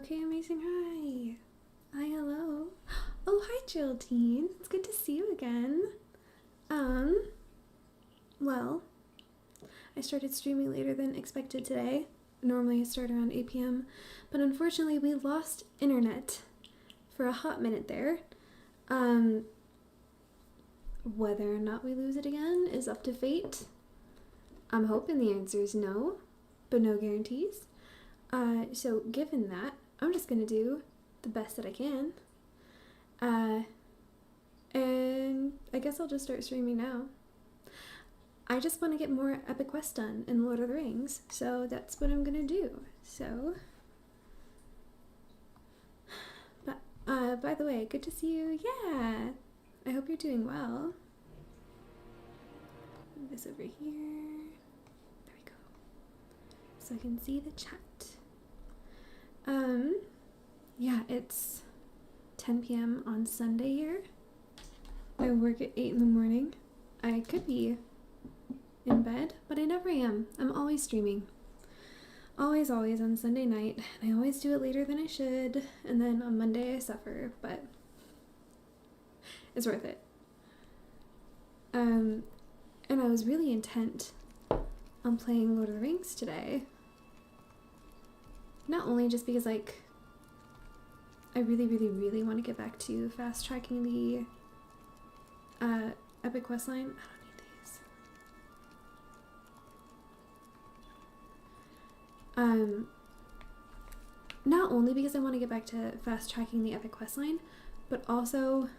Okay, amazing. Hi. Hi, hello. Oh, hi, Geraldine. It's good to see you again. Well, I started streaming later than expected today. Normally I start around 8 p.m., but unfortunately we lost internet for a hot minute there. Whether or not we lose it again is up to fate. I'm hoping the answer is no, but no guarantees. So given that, I'm just gonna do the best that I can. And I guess I'll just start streaming now. I just want to get more epic quests done in Lord of the Rings, so that's what I'm gonna do. So, but by the way, good to see you. Yeah, I hope you're doing well. Move this over here. There we go. So I can see the chat. Yeah, it's 10 p.m. on Sunday here. I work at 8 in the morning. I could be in bed, but I never am. I'm always streaming. Always on Sunday night. And I always do it later than I should. And then on Monday I suffer, but it's worth it. And I was really intent on playing Lord of the Rings today. Not only just because, like, I really want to get back to fast tracking the epic quest line. I don't need these. Not only because I want to get back to fast tracking the epic quest line, but also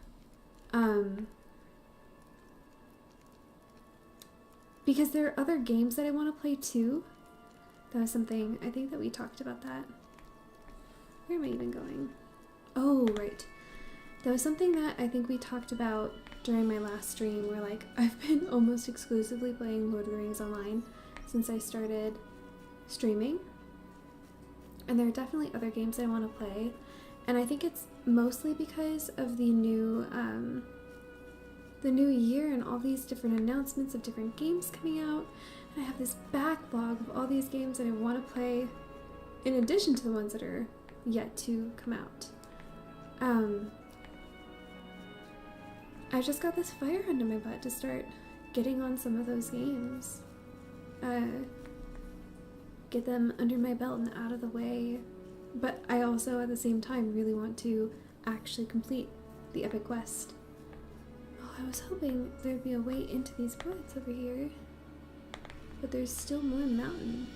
because there are other games that I want to play too. That was something, I think that we talked about that. Where am I even going? Oh, right. That was something that I think we talked about during my last stream, where, like, I've been almost exclusively playing Lord of the Rings online since I started streaming. And there are definitely other games I want to play. And I think it's mostly because of the new year and all these different announcements of different games coming out. And I have this backlog of all these games that I want to play in addition to the ones that are yet to come out. I just got this fire under my butt to start getting on some of those games. Get them under my belt and out of the way. But I also, at the same time, really want to actually complete the epic quest. Oh, I was hoping there'd be a way into these woods over here. But there's still more mountain.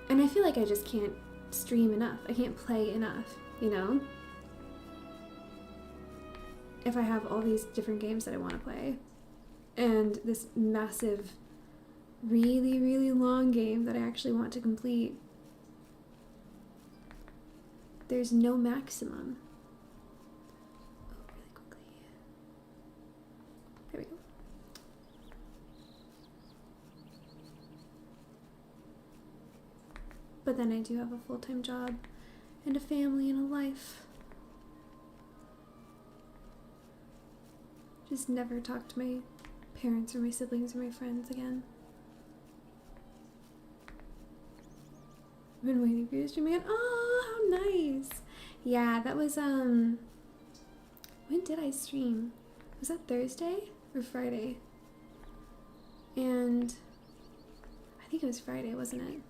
And I feel like I just can't stream enough. I can't play enough, you know? If I have all these different games that I want to play. And this massive, really long game that I actually want to complete. There's no maximum. Oh, really quickly. There we go. But then I do have a full-time job and a family and a life. Just never talk to my parents or my siblings or my friends again. I've been waiting for you to stream again. Oh, how nice. Yeah, that was, when did I stream? Was that Thursday or Friday? And I think it was Friday, wasn't it?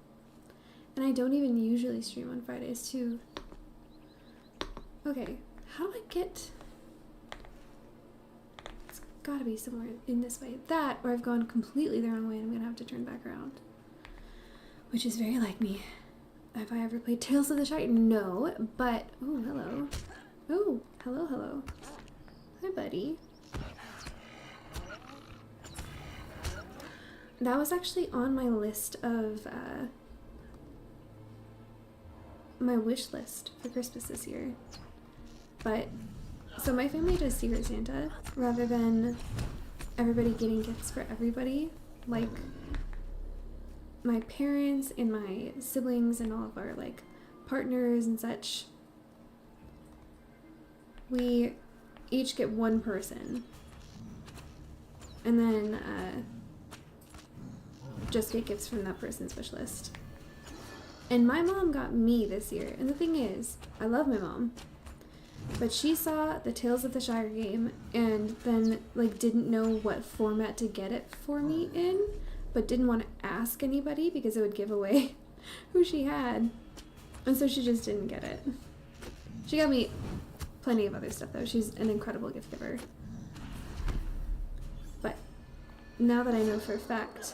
And I don't even usually stream on Fridays too. Okay, how do I get... It's gotta be somewhere in this way. That, or I've gone completely the wrong way and I'm gonna have to turn back around. Which is very like me. Have I ever played Tales of the Shire? No, but... Oh, hello. Oh, hello. Hi, buddy. That was actually on my list of, my wish list for Christmas this year. But, so my family does Secret Santa rather than everybody getting gifts for everybody. Like, my parents and my siblings and all of our, like, partners and such, we each get one person. And then, just get gifts from that person's wish list. And my mom got me this year. And the thing is, I love my mom, but she saw the Tales of the Shire game and then like didn't know what format to get it for me in, but didn't want to ask anybody because it would give away who she had. And so she just didn't get it. She got me plenty of other stuff though. She's an incredible gift giver. But now that I know for a fact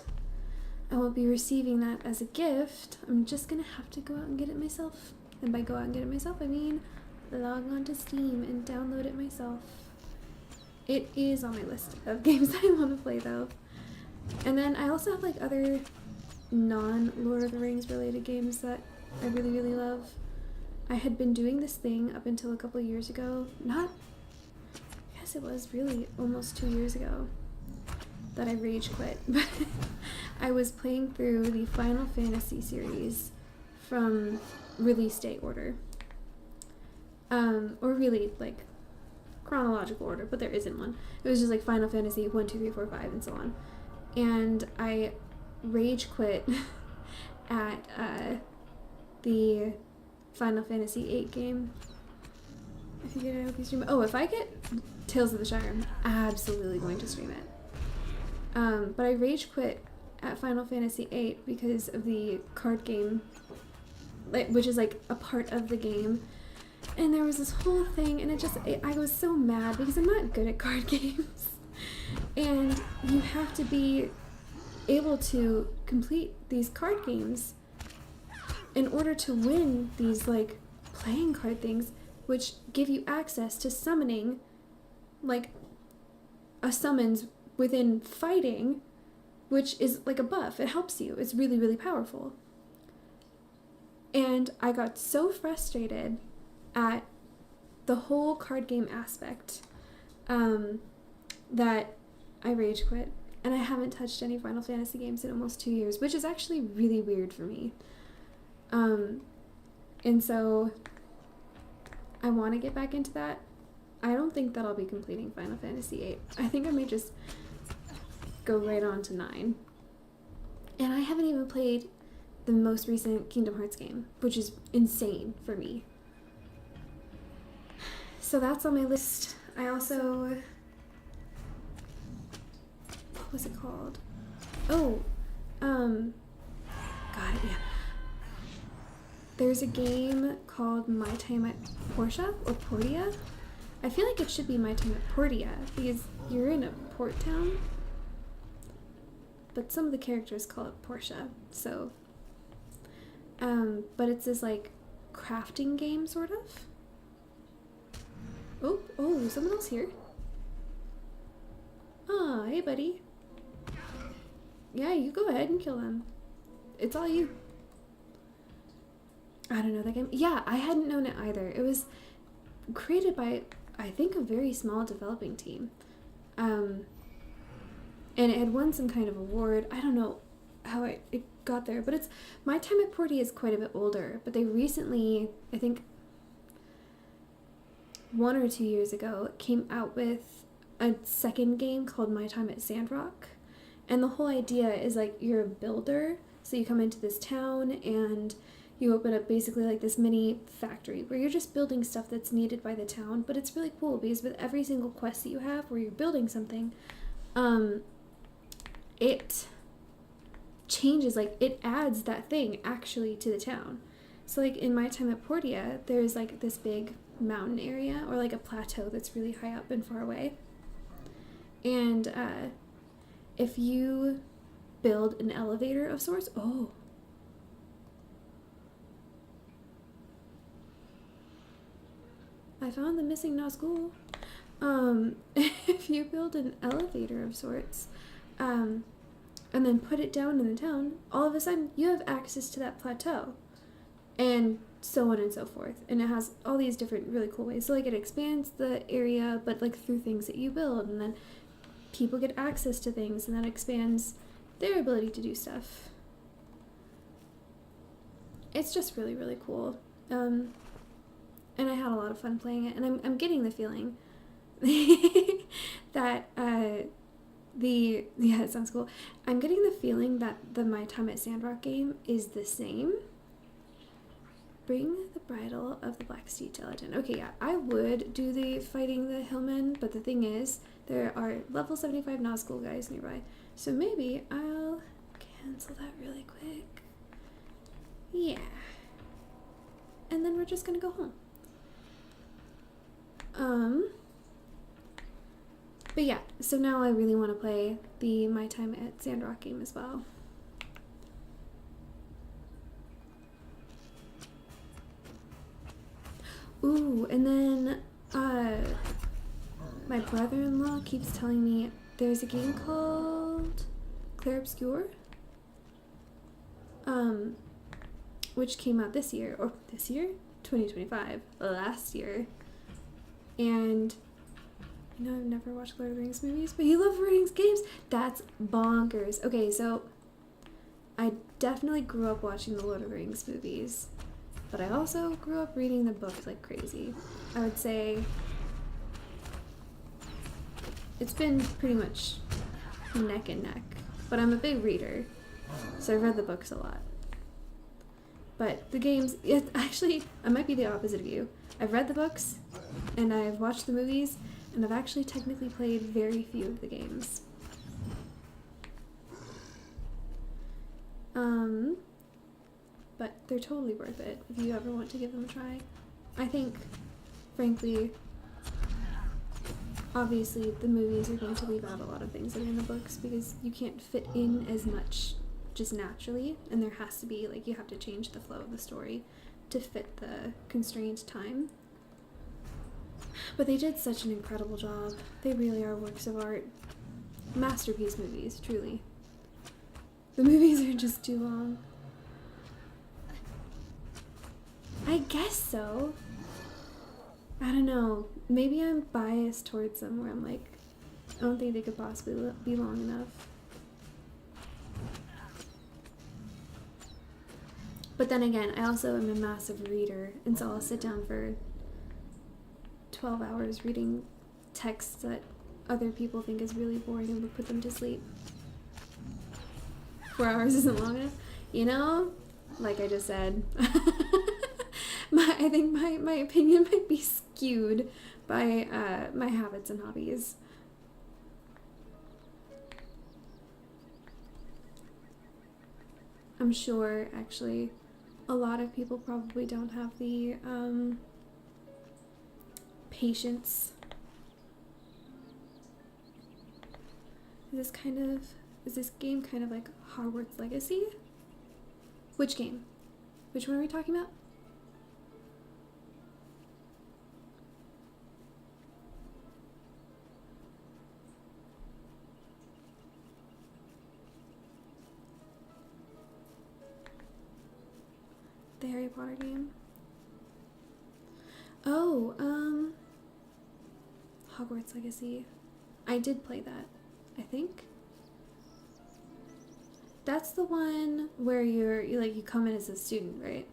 I won't be receiving that as a gift, I'm just gonna have to go out and get it myself. And by go out and get it myself, I mean log on to Steam and download it myself. It is on my list of games I want to play though. And then I also have like other non-Lord of the Rings related games that I really, really love. I had been doing this thing up until a couple years ago. I guess it was really almost 2 years ago that I rage quit. But I was playing through the Final Fantasy series from release date order. Or really like chronological order, but there isn't one. It was just like Final Fantasy 1, 2, 3, 4, 5 and so on. And I rage quit at the Final Fantasy 8 game. If you get it, I hope you stream it. Oh, if I get Tales of the Shire, I'm absolutely going to stream it. But I rage quit at Final Fantasy 8 because of the card game, which is like a part of the game. And there was this whole thing, and I was so mad because I'm not good at card games. And you have to be able to complete these card games in order to win these like playing card things, which give you access to summoning like a summons within fighting, which is like a buff. It helps you. It's really, really powerful. And I got so frustrated at the whole card game aspect that I rage quit. And I haven't touched any Final Fantasy games in almost 2 years, which is actually really weird for me. And so I want to get back into that. I don't think that I'll be completing Final Fantasy 8. I think I may just go right on to 9. And I haven't even played the most recent Kingdom Hearts game, which is insane for me. So that's on my list. I also... what was it called? Oh, God, yeah. There's a game called My Time at Portia, or Portia. I feel like it should be My Time at Portia, because you're in a port town. But some of the characters call it Portia, so... but it's this, like, crafting game, sort of. Oh, someone else here. Ah, hey, buddy. Yeah, you go ahead and kill them. It's all you. I don't know that game. Yeah, I hadn't known it either. It was created by, I think, a very small developing team. And it had won some kind of award. I don't know how it got there, but it's... My Time at Portia is quite a bit older, but they recently, I think 1 or 2 years ago, came out with a second game called My Time at Sandrock. And the whole idea is like you're a builder, so you come into this town and you open up basically like this mini factory where you're just building stuff that's needed by the town. But it's really cool because with every single quest that you have where you're building something, it changes, like it adds that thing actually to the town. So like in My Time at Portia, there's like this big mountain area or like a plateau that's really high up and far away. And if you build an elevator of sorts, I found the missing Nazgul. If you build an elevator of sorts, and then put it down in the town, all of a sudden you have access to that plateau, and so on and so forth. And it has all these different really cool ways. So like it expands the area, but like through things that you build, and then people get access to things, and that expands their ability to do stuff. It's just really, really cool. And I had a lot of fun playing it, and I'm getting the feeling that Yeah, it sounds cool. I'm getting the feeling that the My Time at Sandrock game is the same. Bring the bridle of the black steed to Eldon. Okay, yeah, I would do the fighting the hillmen, but the thing is, there are level 75 Nazgul guys nearby. So maybe I'll cancel that really quick. Yeah. And then we're just gonna go home. But yeah, so now I really want to play the My Time at Sandrock game as well. Ooh, and then my brother-in-law keeps telling me there's a game called Clair Obscur, which came out this year, 2025, last year. And you know, I've never watched Lord of the Rings movies, but you love reading games? That's bonkers. Okay, so I definitely grew up watching the Lord of the Rings movies, but I also grew up reading the books like crazy. I would say it's been pretty much neck and neck, but I'm a big reader, so I've read the books a lot. But the games, actually, I might be the opposite of you. I've read the books, and I've watched the movies, and I've actually technically played very few of the games. But they're totally worth it if you ever want to give them a try. I think, frankly, obviously the movies are going to leave out a lot of things that are in the books because you can't fit in as much just naturally, and there has to be, like, you have to change the flow of the story to fit the constrained time. But they did such an incredible job. They really are works of art. Masterpiece movies, truly. The movies are just too long. I guess so. I don't know. Maybe I'm biased towards them where I'm like, I don't think they could possibly be long enough. But then again, I also am a massive reader, and so I'll sit down for 12 hours reading texts that other people think is really boring and would put them to sleep. 4 hours isn't long enough, you know? Like I just said. I think my opinion might be skewed by my habits and hobbies. I'm sure, actually, a lot of people probably don't have the patience. Is this game kind of like Hogwarts Legacy? Which game? Which one are we talking about? The Harry Potter game? Oh, Hogwarts Legacy. I did play that, I think. That's the one where you come in as a student, right?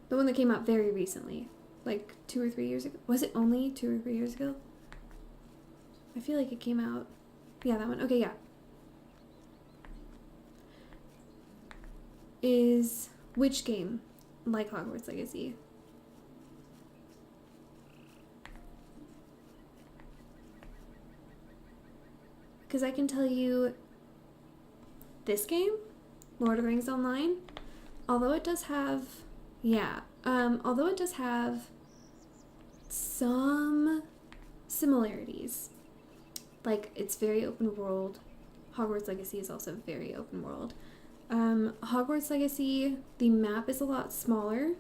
The one that came out very recently, like 2 or 3 years ago. Was it only 2 or 3 years ago? I feel like it came out. Yeah, that one. Okay, yeah. Is which game like Hogwarts Legacy? Because I can tell you this game, Lord of the Rings Online, although it does have some similarities, like it's very open world. Hogwarts Legacy is also very open world. Hogwarts Legacy, the map is a lot smaller.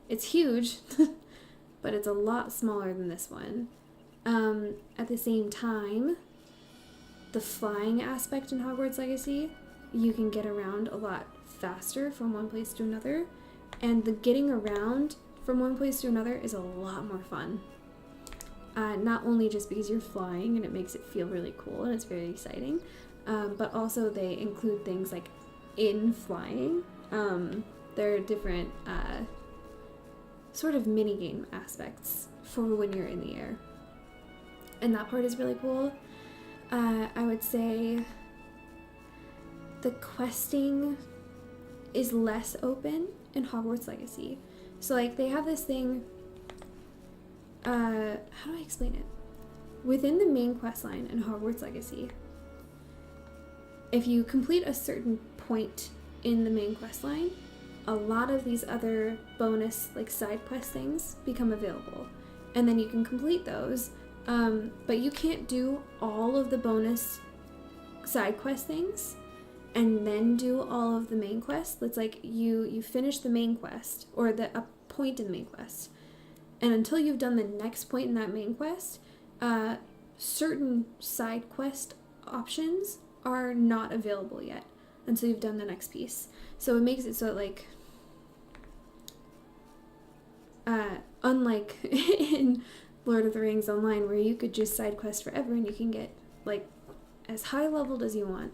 It's huge, but it's a lot smaller than this one. At the same time, the flying aspect in Hogwarts Legacy, you can get around a lot faster from one place to another, and the getting around from one place to another is a lot more fun. Not only just because you're flying and it makes it feel really cool and it's very exciting, but also they include things like in flying. There are different sort of mini-game aspects for when you're in the air. And that part is really cool. I would say the questing is less open in Hogwarts Legacy. So like they have this thing, how do I explain it? Within the main quest line in Hogwarts Legacy, if you complete a certain point in the main quest line, a lot of these other bonus like side quest things become available, and then you can complete those, but you can't do all of the bonus side quest things and then do all of the main quest. It's like you finish the main quest or a point in the main quest, and until you've done the next point in that main quest, certain side quest options are not available yet until you've done the next piece. So it makes it so like unlike in Lord of the Rings Online, where you could just side quest forever and you can get like as high leveled as you want,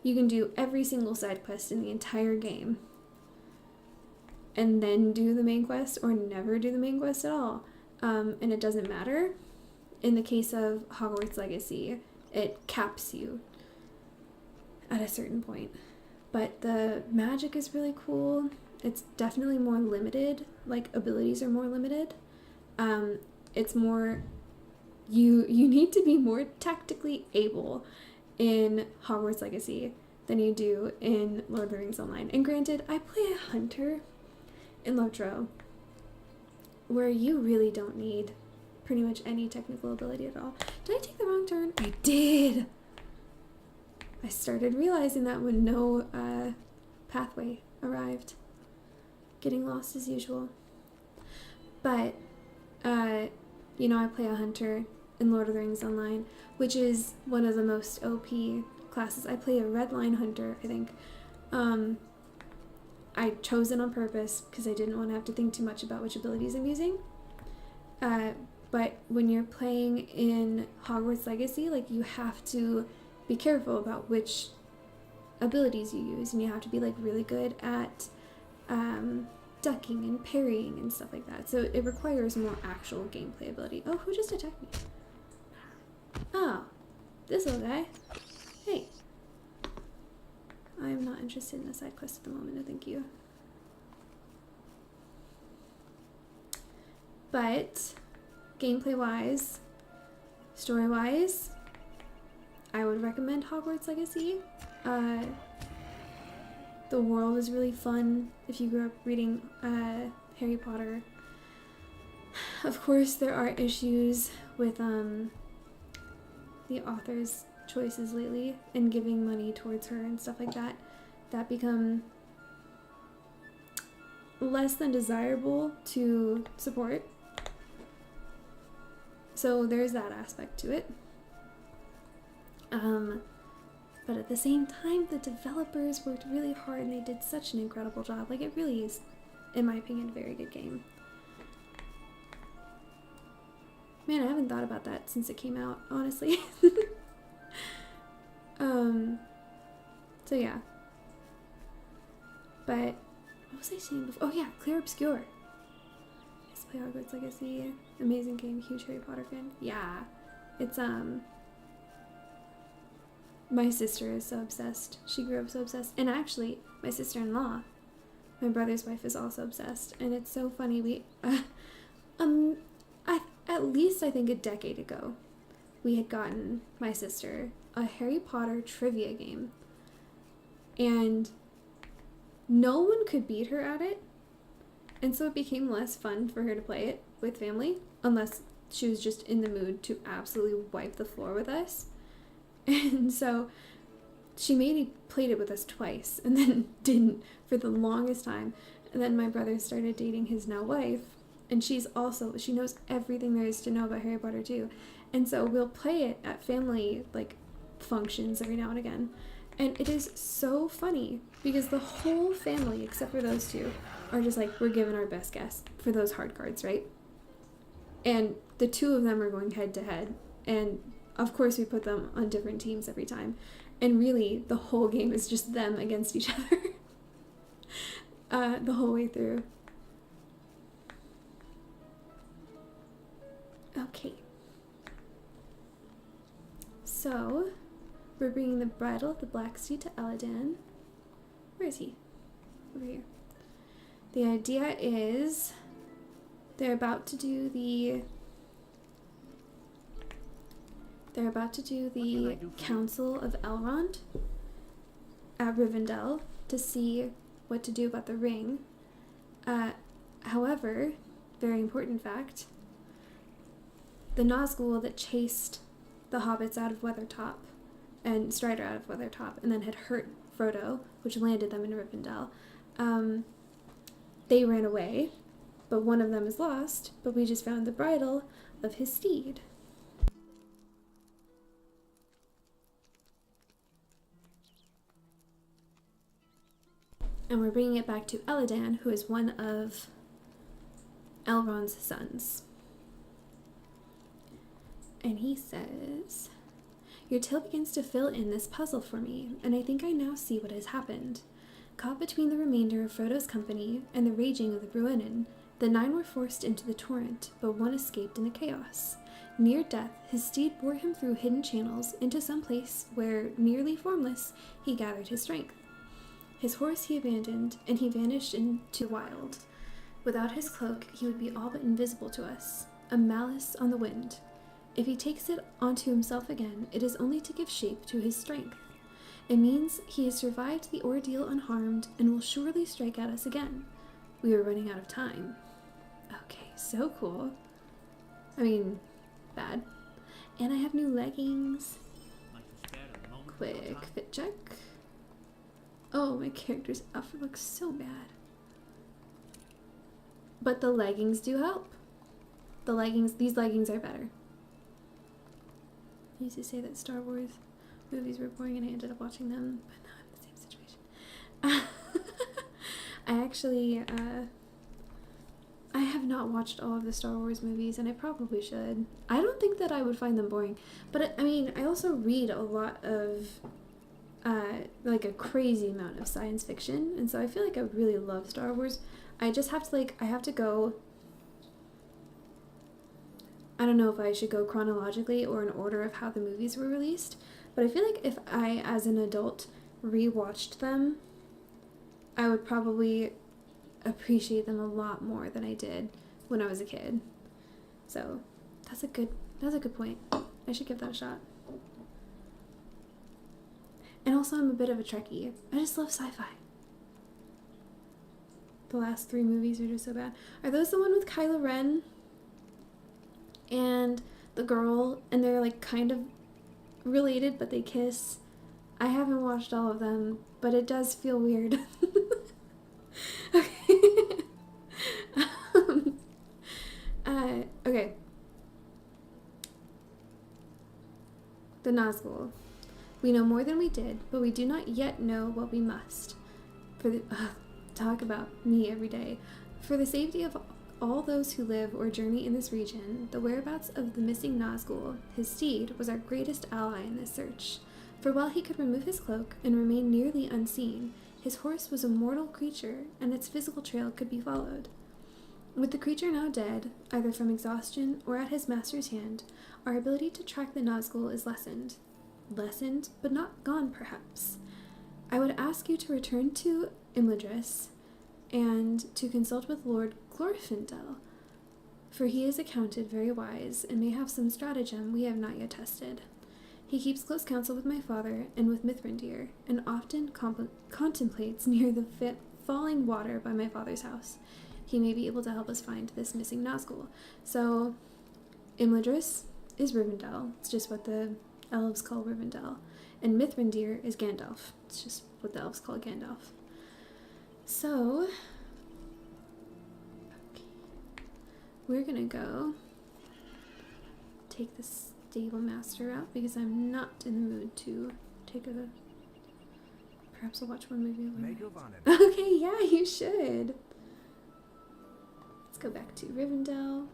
you can do every single side quest in the entire game and then do the main quest, or never do the main quest at all, and it doesn't matter. In the case of Hogwarts Legacy, it caps you at a certain point. But the magic is really cool. It's definitely more limited. Like, abilities are more limited. It's more... You need to be more tactically able in Hogwarts Legacy than you do in Lord of the Rings Online. And granted, I play a hunter in LOTRO, where you really don't need pretty much any technical ability at all. Did I take the wrong turn? I did! I started realizing that when no pathway arrived. Getting lost as usual. But, you know, I play a hunter in Lord of the Rings Online, which is one of the most OP classes. I play a red line hunter, I think. I chose it on purpose because I didn't want to have to think too much about which abilities I'm using. But when you're playing in Hogwarts Legacy, like, you have to be careful about which abilities you use, and you have to be like really good at ducking and parrying and stuff like that. So it requires more actual gameplay ability. Oh, who just attacked me? Oh, this little guy. Hey. I'm not interested in a side quest at the moment, no thank you. But gameplay wise, story wise, I would recommend Hogwarts Legacy. The world is really fun if you grew up reading Harry Potter. Of course, there are issues with the author's choices lately and giving money towards her and stuff like that. That become less than desirable to support. So there's that aspect to it. But at the same time, the developers worked really hard and they did such an incredible job. Like, it really is, in my opinion, a very good game. Man, I haven't thought about that since it came out, honestly. So yeah. But, what was I saying before? Oh yeah, Clear Obscure. Let's play Hogwarts Legacy. Amazing game, huge Harry Potter fan. Yeah. It's, my sister is so obsessed. She grew up so obsessed. And actually, my sister-in-law, my brother's wife, is also obsessed. And it's so funny. We, at least I think a decade ago, we had gotten my sister a Harry Potter trivia game. And no one could beat her at it. And so it became less fun for her to play it with family, unless she was just in the mood to absolutely wipe the floor with us. And so she maybe played it with us twice and then didn't for the longest time. And then my brother started dating his now wife, and she knows everything there is to know about Harry Potter too. And so we'll play it at family like functions every now and again. And it is so funny because the whole family, except for those two, are just like, we're giving our best guess for those hard cards, right? And the two of them are going head to head. And of course, we put them on different teams every time. And really, the whole game is just them against each other the whole way through. Okay. So, we're bringing the bridle of the Black Steed to Elladan. Where is he? Over here. The idea is they're about to do the Council of Elrond at Rivendell to see what to do about the ring. However, very important fact, the Nazgul that chased the hobbits out of Weathertop and Strider out of Weathertop and then had hurt Frodo, which landed them in Rivendell, they ran away, but one of them is lost, but we just found the bridle of his steed. And we're bringing it back to Elladan, who is one of Elrond's sons. And he says, "Your tale begins to fill in this puzzle for me, and I think I now see what has happened. Caught between the remainder of Frodo's company and the raging of the Bruinen, the 9 were forced into the torrent, but one escaped in the chaos. Near death, his steed bore him through hidden channels into some place where, nearly formless, he gathered his strength. His horse he abandoned, and he vanished into the wild. Without his cloak, he would be all but invisible to us, a malice on the wind. If he takes it onto himself again, it is only to give shape to his strength. It means he has survived the ordeal unharmed and will surely strike at us again. We are running out of time." Okay, so cool. I mean, bad. And I have new leggings. Quick fit check. Oh, my character's outfit looks so bad. But the leggings do help. These leggings are better. I used to say that Star Wars movies were boring and I ended up watching them, but now I'm in the same situation. I actually, I have not watched all of the Star Wars movies and I probably should. I don't think that I would find them boring, but I mean, I also read a lot of like a crazy amount of science fiction, and so I feel like I really love Star Wars. I just have to I have to go, I don't know if I should go chronologically or in order of how the movies were released, but I feel like if I, as an adult, rewatched them, I would probably appreciate them a lot more than I did when I was a kid. So that's a good point. I should give that a shot. And also, I'm a bit of a Trekkie. I just love sci-fi. The last 3 movies are just so bad. Are those the one with Kylo Ren and the girl, and they're like kind of related, but they kiss? I haven't watched all of them, but it does feel weird. Okay. Okay. The Nazgul. We know more than we did, but we do not yet know what we must. Talk about me every day. For the safety of all those who live or journey in this region, the whereabouts of the missing Nazgul, his steed, was our greatest ally in this search. For while he could remove his cloak and remain nearly unseen, his horse was a mortal creature, and its physical trail could be followed. With the creature now dead, either from exhaustion or at his master's hand, our ability to track the Nazgul is lessened. Lessened, but not gone, perhaps. I would ask you to return to Imladris and to consult with Lord Glorfindel, for he is accounted very wise and may have some stratagem we have not yet tested. He keeps close counsel with my father and with Mithrandir, and often contemplates near the falling water by my father's house. He may be able to help us find this missing Nazgul. So, Imladris is Rivendell. It's just what the elves call Rivendell. And Mithrandir is Gandalf. It's just what the elves call Gandalf. So, okay, we're gonna go take the stable master out because I'm not in the mood to take a... Perhaps I'll watch one movie alone. Okay, yeah, you should. Let's go back to Rivendell.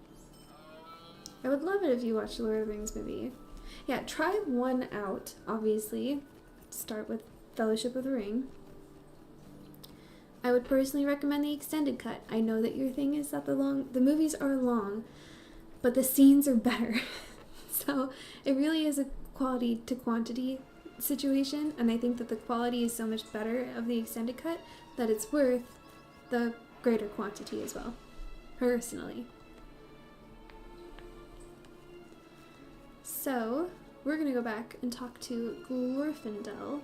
I would love it if you watched the Lord of the Rings movie. Yeah, try one out, obviously. Start with Fellowship of the Ring. I would personally recommend the extended cut. I know that your thing is that the movies are long, but the scenes are better. So it really is a quality to quantity situation, and I think that the quality is so much better of the extended cut that it's worth the greater quantity as well, personally. So we're gonna go back and talk to Glorfindel,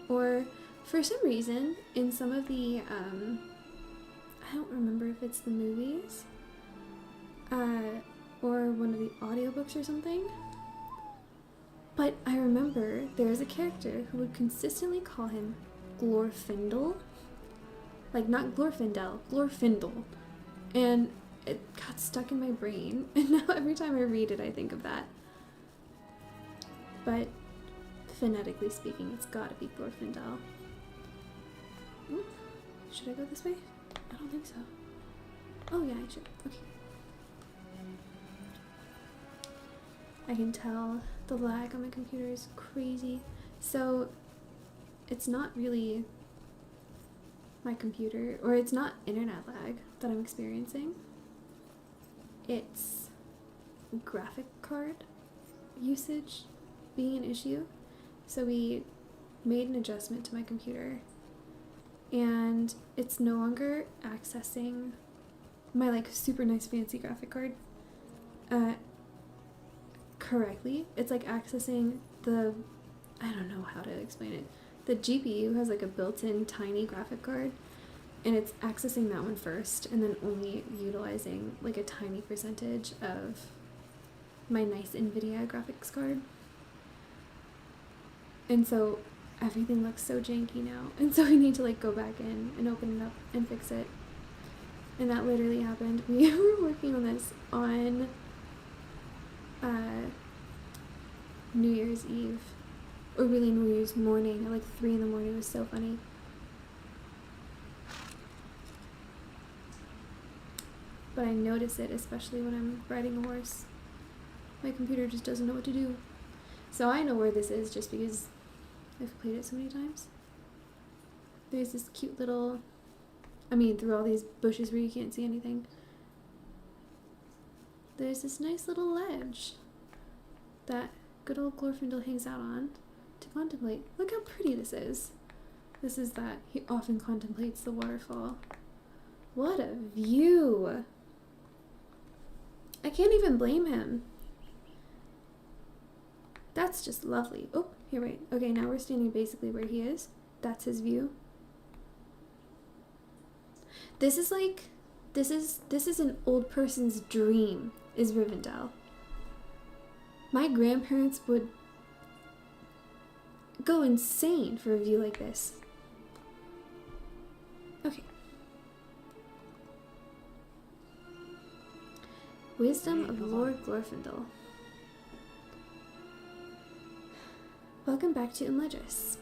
or for some reason in some of the I don't remember if it's the movies or one of the audiobooks or something, but I remember there is a character who would consistently call him Glorfindel, like not Glorfindel, Glorfindel, and it got stuck in my brain, and now every time I read it I think of that. But phonetically speaking, it's gotta be Glorfindel. Should I go this way? I don't think so. Oh yeah, I should. Okay. I can tell the lag on my computer is crazy. So it's not really my computer, or it's not internet lag that I'm experiencing. It's graphic card usage being an issue. So we made an adjustment to my computer, and it's no longer accessing my like super nice fancy graphic card correctly. It's like accessing the, I don't know how to explain it. The GPU has like a built-in tiny graphic card, and it's accessing that one first and then only utilizing like a tiny percentage of my nice NVIDIA graphics card. And so everything looks so janky now, and so we need to like go back in and open it up and fix it. And that literally happened. We were working on this on New Year's Eve, or really New Year's morning at like 3 in the morning. It was so funny. But I notice it, especially when I'm riding a horse. My computer just doesn't know what to do. So I know where this is just because I've played it so many times. There's this cute little, I mean, through all these bushes where you can't see anything, there's this nice little ledge that good old Glorfindel hangs out on to contemplate. Look how pretty this is. This is that he often contemplates the waterfall. What a view! I can't even blame him. That's just lovely. Oh, here, wait. Okay, now we're standing basically where he is. That's his view. This is like, this is an old person's dream, is Rivendell. My grandparents would go insane for a view like this. Okay. Wisdom of Lord Glorfindel. Welcome back to Unledris.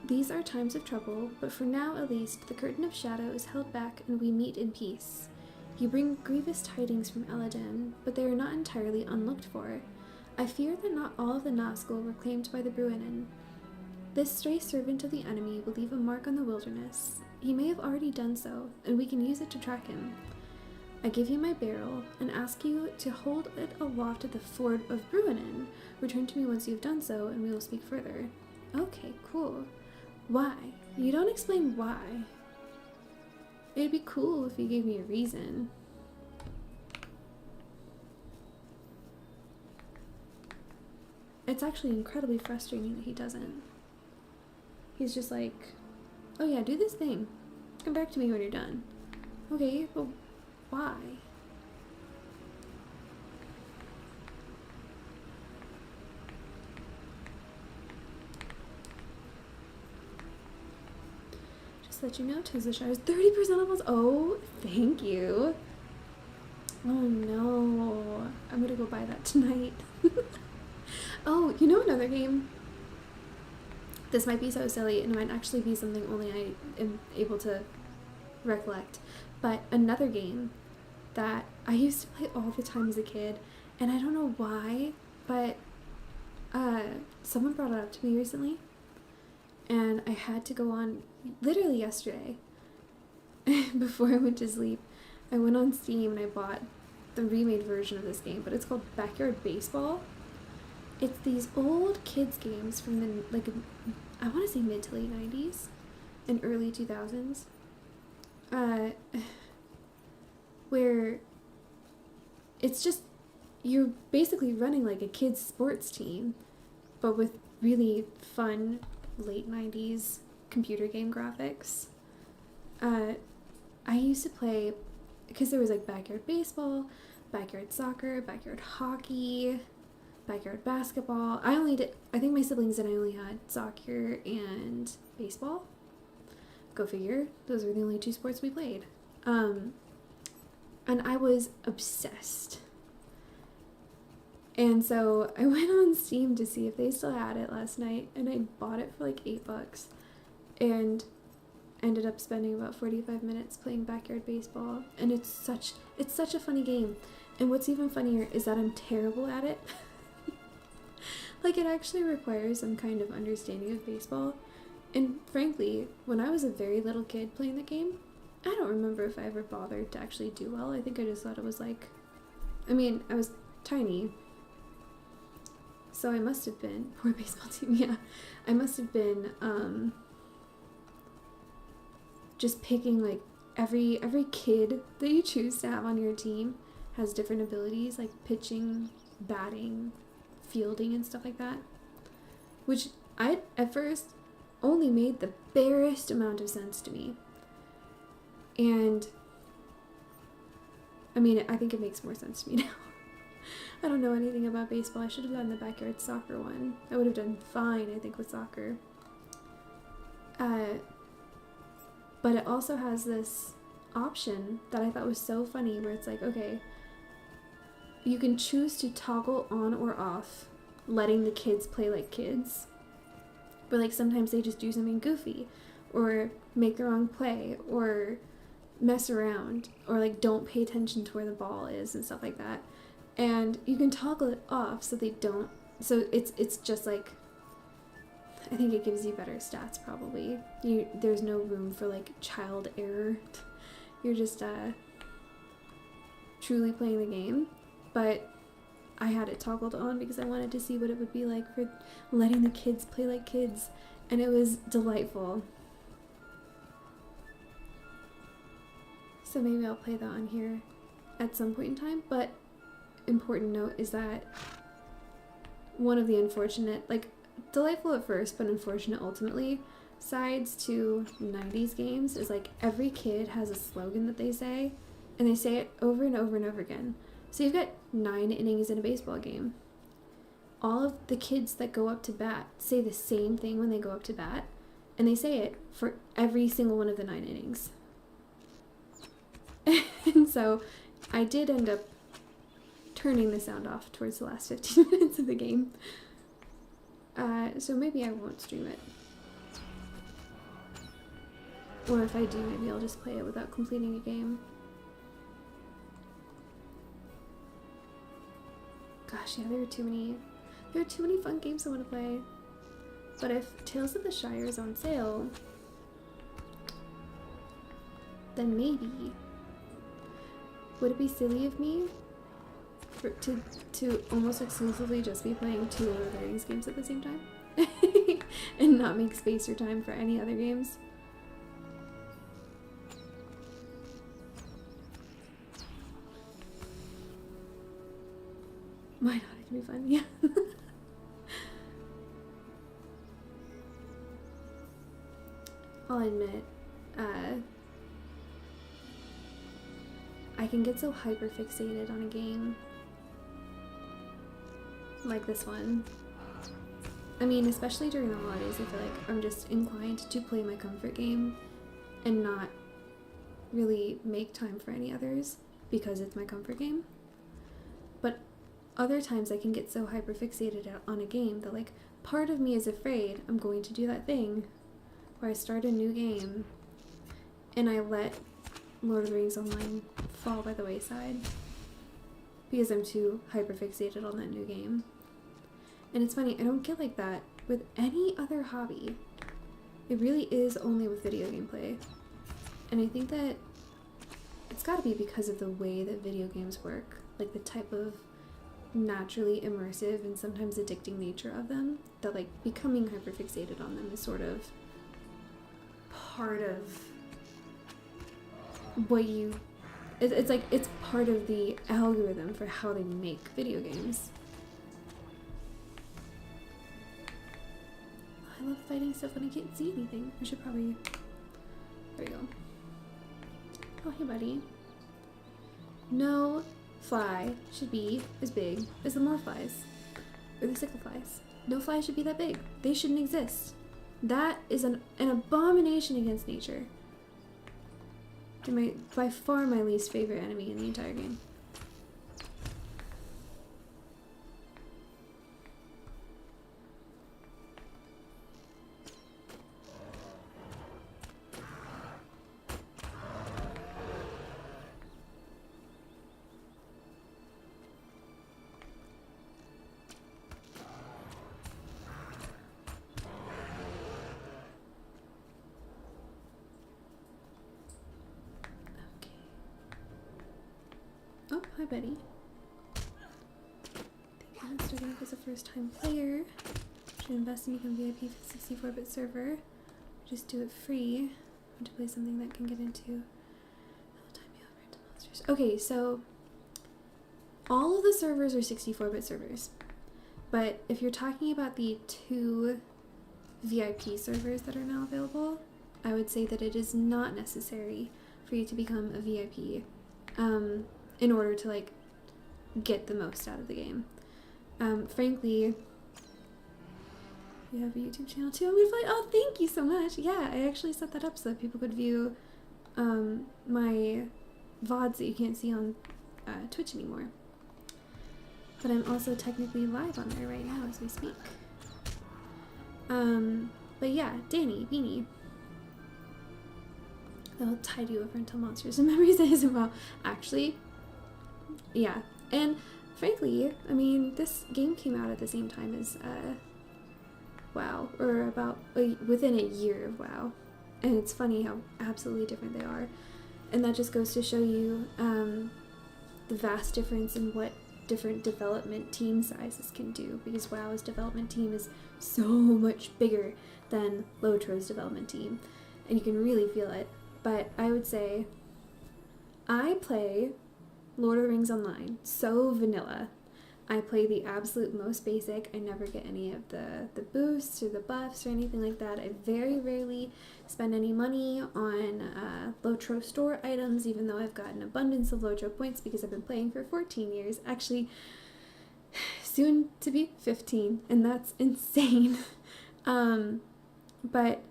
These are times of trouble, but for now at least, the curtain of shadow is held back and we meet in peace. You bring grievous tidings from Eladin, but they are not entirely unlooked for. I fear that not all of the Nazgul were claimed by the Bruinen. This stray servant of the enemy will leave a mark on the wilderness. He may have already done so, and we can use it to track him. I give you my barrel, and ask you to hold it aloft at the ford of Bruinen. Return to me once you have done so, and we will speak further. Okay, cool. Why? You don't explain why. It'd be cool if you gave me a reason. It's actually incredibly frustrating that he doesn't. He's just like, oh yeah, do this thing. Come back to me when you're done. Okay, but why? Just to let you know, Tesla Shire is 30% off. Oh, thank you. Oh no, I'm gonna go buy that tonight. Oh, you know another game? This might be so silly, and it might actually be something only I am able to recollect. But another game that I used to play all the time as a kid, and I don't know why, but someone brought it up to me recently, and I had to go on literally yesterday before I went to sleep. I went on Steam and I bought the remade version of this game, but it's called Backyard Baseball. It's these old kids games from the, like, I want to say mid to late 90s and early 2000s, where it's just, you're basically running like a kid's sports team, but with really fun late 90s computer game graphics. I used to play, because there was like backyard baseball, backyard soccer, backyard hockey, backyard basketball. I think my siblings and I only had soccer and baseball. Go figure. Those were the only two sports we played. And I was obsessed. And so I went on Steam to see if they still had it last night, and I bought it for like $8 and ended up spending about 45 minutes playing backyard baseball. And it's such a funny game. And what's even funnier is that I'm terrible at it. Like, it actually requires some kind of understanding of baseball. And frankly, when I was a very little kid playing the game, I don't remember if I ever bothered to actually do well. I think I just thought it was like, I mean, I was tiny, so I must have been, poor baseball team, yeah, I must have been just picking, like, every kid that you choose to have on your team has different abilities, like pitching, batting, fielding, and stuff like that, which I at first only made the barest amount of sense to me. And I mean, I think it makes more sense to me now. I don't know anything about baseball. I should have done the backyard soccer one. I would have done fine, I think, with soccer. But it also has this option that I thought was so funny, where it's like, okay, you can choose to toggle on or off letting the kids play like kids. But like sometimes they just do something goofy, or make the wrong play, or mess around, or like don't pay attention to where the ball is and stuff like that. And you can toggle it off so they don't, so it's just like, I think it gives you better stats probably. There's no room for like child error. You're just truly playing the game. But I had it toggled on because I wanted to see what it would be like for letting the kids play like kids, and it was delightful. So maybe I'll play that on here at some point in time. But important note is that one of the unfortunate, like, delightful at first but unfortunate ultimately sides to 90s games is like every kid has a slogan that they say, and they say it over and over and over again. So you've got 9 innings in a baseball game. All of the kids that go up to bat say the same thing when they go up to bat, and they say it for every single one of the 9 innings. And so I did end up turning the sound off towards the last 15 minutes of the game. So maybe I won't stream it. Or if I do, maybe I'll just play it without completing a game. Gosh, yeah, there are too many fun games I want to play. But if Tales of the Shire is on sale, then maybe. Would it be silly of me to almost exclusively just be playing 2 Lord of the Rings games at the same time? And not make space or time for any other games? Why not? It can be fun, yeah. I'll admit, I can get so hyper-fixated on a game like this one. I mean, especially during the holidays, I feel like I'm just inclined to play my comfort game and not really make time for any others because it's my comfort game. But other times I can get so hyper-fixated on a game that, like, part of me is afraid I'm going to do that thing where I start a new game and I let Lord of the Rings Online fall by the wayside because I'm too hyper-fixated on that new game. And it's funny, I don't get like that with any other hobby. It really is only with video game play. And I think that it's gotta be because of the way that video games work. Like the type of naturally immersive and sometimes addicting nature of them, that like becoming hyperfixated on them is sort of part of what you, it's like it's part of the algorithm for how they make video games. I love fighting stuff when I can't see anything. I should probably, there we go. Oh, hey buddy. No fly should be as big as the morflies, or the sickle flies. No fly should be that big. They shouldn't exist. That is an abomination against nature. They're by far my least favorite enemy in the entire game. Oh, hi Betty. Thank you. Starting off as a first-time player. Should invest and become VIP for the 64-bit server. Just do it free. I want to play something that can get into. It'll time me over into monsters. Okay, so all of the servers are 64-bit servers. But if you're talking about the 2 VIP servers that are now available, I would say that it is not necessary for you to become a VIP. In order to like get the most out of the game. Frankly, you have a YouTube channel too. I'm gonna play. Oh, thank you so much. Yeah, I actually set that up so that people could view my VODs that you can't see on Twitch anymore. But I'm also technically live on there right now as we speak. But yeah, Danny, Beanie. They'll tide you over until Monsters and Memories isn't well. Actually, yeah. And frankly, I mean, this game came out at the same time as WoW, or about within a year of WoW. And it's funny how absolutely different they are. And that just goes to show you the vast difference in what different development team sizes can do, because WoW's development team is so much bigger than LOTRO's development team, and you can really feel it. But I would say I play Lord of the Rings Online so vanilla. I play the absolute most basic. I never get any of the boosts or the buffs or anything like that. I very rarely spend any money on LOTRO store items, even though I've got an abundance of LOTRO points because I've been playing for 14 years. Actually, soon to be 15, and that's insane. But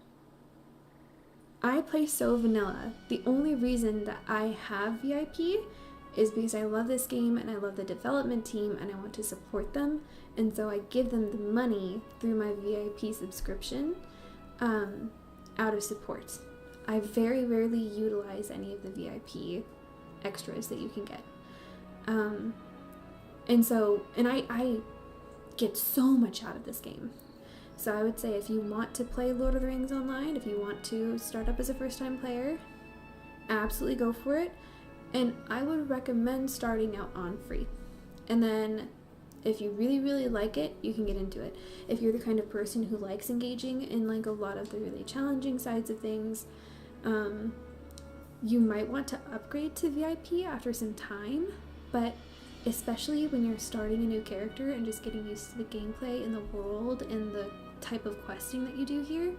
I play so vanilla. The only reason that I have VIP is because I love this game and I love the development team and I want to support them, and so I give them the money through my VIP subscription out of support. I very rarely utilize any of the VIP extras that you can get. And I get so much out of this game. So I would say if you want to play Lord of the Rings Online, if you want to start up as a first-time player, absolutely go for it. And I would recommend starting out on free. And then if you really, really like it, you can get into it. If you're the kind of person who likes engaging in like a lot of the really challenging sides of things, you might want to upgrade to VIP after some time. But especially when you're starting a new character and just getting used to the gameplay and the world and the type of questing that you do here,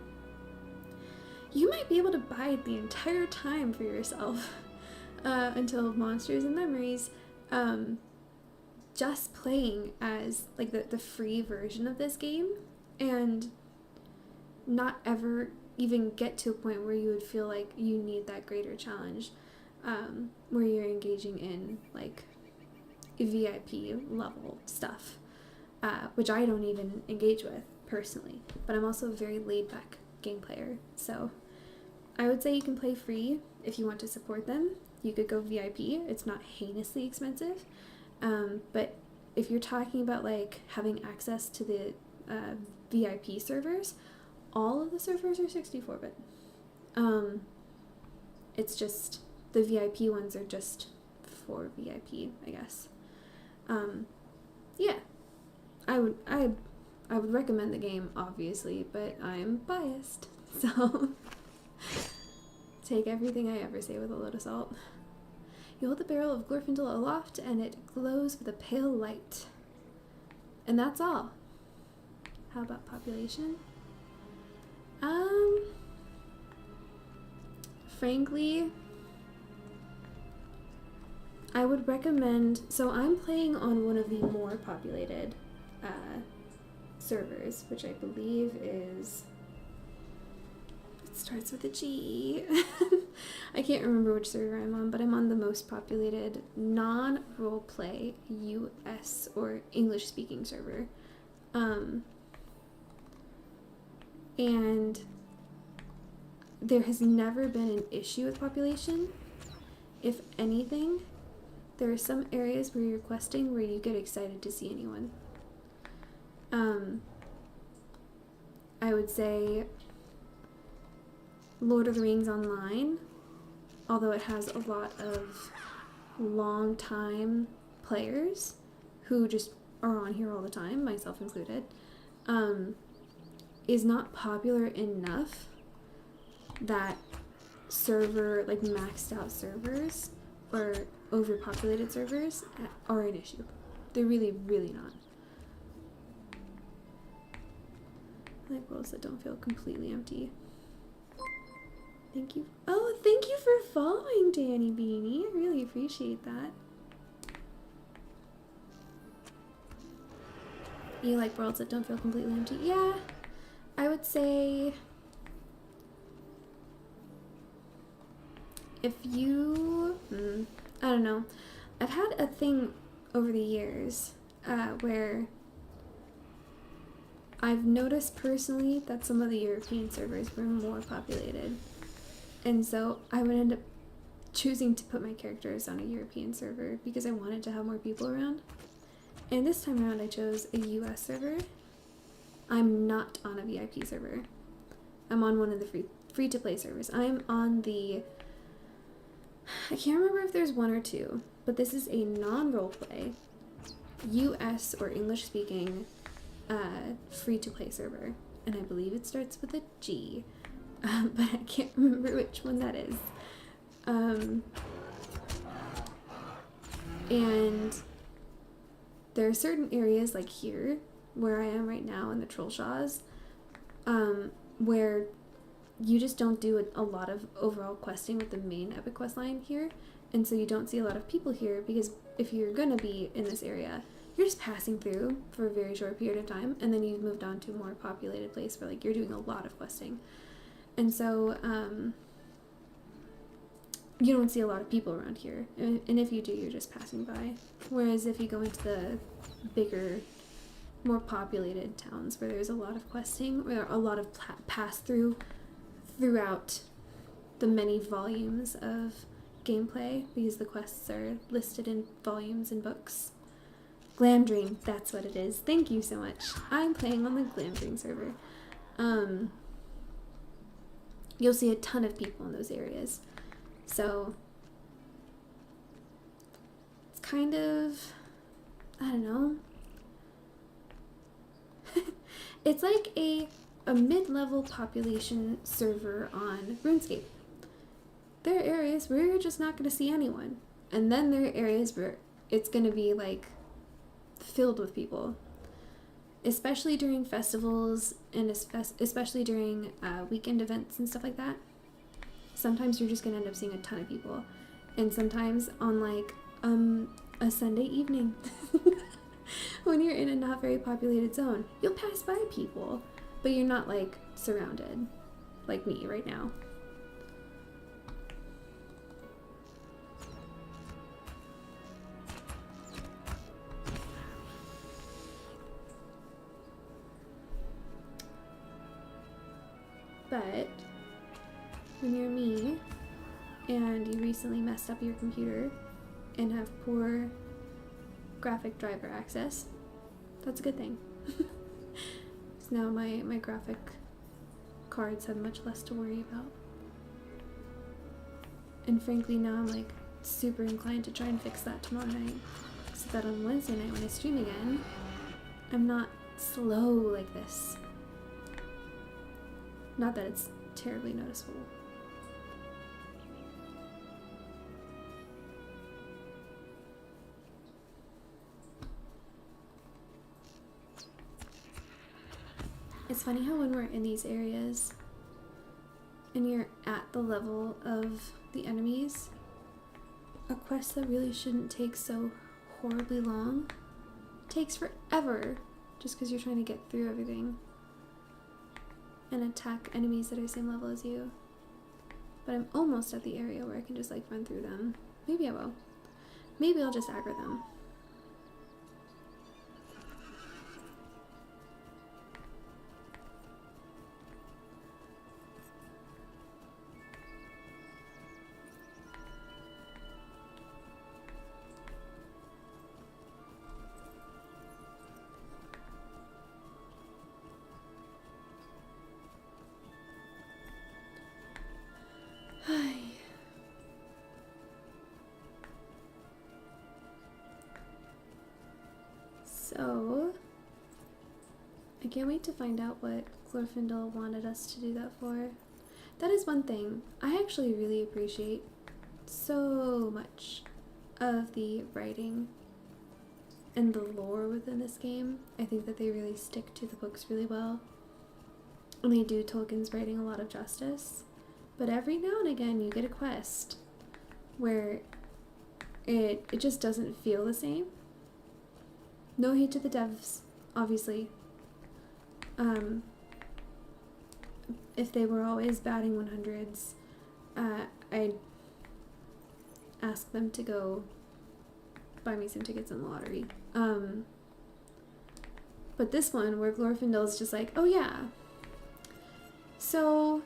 you might be able to bide the entire time for yourself until Monsters and Memories, just playing as like the free version of this game, and not ever even get to a point where you would feel like you need that greater challenge, where you're engaging in like VIP level stuff, which I don't even engage with personally, but I'm also a very laid back game player. So I would say you can play free if you want to support them. You could go VIP. It's not heinously expensive, but if you're talking about like having access to the VIP servers, all of the servers are 64-bit. It's just the VIP ones are just for VIP, I guess. Yeah, I would recommend the game, obviously, but I'm biased, so take everything I ever say with a load of salt. You hold the barrel of Glorfindel aloft, and it glows with a pale light. And that's all. How about population? Frankly, I would recommend, so I'm playing on one of the more populated servers, which I believe is, it starts with a G. I can't remember which server I'm on, but I'm on the most populated non-roleplay US or English speaking server. And there has never been an issue with population. If anything, there are some areas where you're questing where you get excited to see anyone. I would say Lord of the Rings Online, although it has a lot of long-time players who just are on here all the time, myself included, is not popular enough that server, like maxed out servers or overpopulated servers are an issue. They're really, really not. I like worlds that don't feel completely empty. Thank you. Oh, thank you for following, Danny Beanie. I really appreciate that. You like worlds that don't feel completely empty? Yeah, I would say if you, I don't know. I've had a thing over the years where I've noticed personally that some of the European servers were more populated. And so I would end up choosing to put my characters on a European server because I wanted to have more people around. And this time around I chose a US server. I'm not on a VIP server. I'm on one of the free-to-play servers. I'm on the, I can't remember if there's one or two, but this is a non-roleplay US or English-speaking free-to-play server. And I believe it starts with a G. But I can't remember which one that is. And there are certain areas like here, where I am right now in the Trollshaws, where you just don't do a lot of overall questing with the main epic quest line here. And so you don't see a lot of people here because if you're gonna be in this area, you're just passing through for a very short period of time, and then you've moved on to a more populated place where like you're doing a lot of questing. And so, you don't see a lot of people around here. And if you do, you're just passing by. Whereas if you go into the bigger, more populated towns where there's a lot of questing, or a lot of pass-through throughout the many volumes of gameplay, because the quests are listed in volumes and books. Glam Dream, that's what it is. Thank you so much. I'm playing on the Glam Dream server. You'll see a ton of people in those areas. So it's kind of, I don't know. It's like a mid-level population server on RuneScape. There are areas where you're just not going to see anyone. And then there are areas where it's going to be like filled with people. Especially during festivals and especially during weekend events and stuff like that. Sometimes you're just going to end up seeing a ton of people. And sometimes on like a Sunday evening, when you're in a not very populated zone, you'll pass by people, but you're not like surrounded like me right now. But when you're me and you recently messed up your computer and have poor graphic driver access, that's a good thing. Because now my graphic cards have much less to worry about. And frankly, now I'm like super inclined to try and fix that tomorrow night. Because that on Wednesday night when I stream again, I'm not slow like this. Not that it's terribly noticeable. It's funny how when we're in these areas and you're at the level of the enemies, a quest that really shouldn't take so horribly long takes forever just because you're trying to get through everything and attack enemies that are the same level as you. But I'm almost at the area where I can just like run through them. Maybe I will. Maybe I'll just aggro them. So, I can't wait to find out what Glorfindel wanted us to do that for. That is one thing I actually really appreciate so much of the writing and the lore within this game. I think that they really stick to the books really well. And they do Tolkien's writing a lot of justice. But every now and again you get a quest where it just doesn't feel the same. No hate to the devs, obviously. If they were always batting 100s, I'd ask them to go buy me some tickets in the lottery. But this one, where Glorfindel is just like, oh yeah, so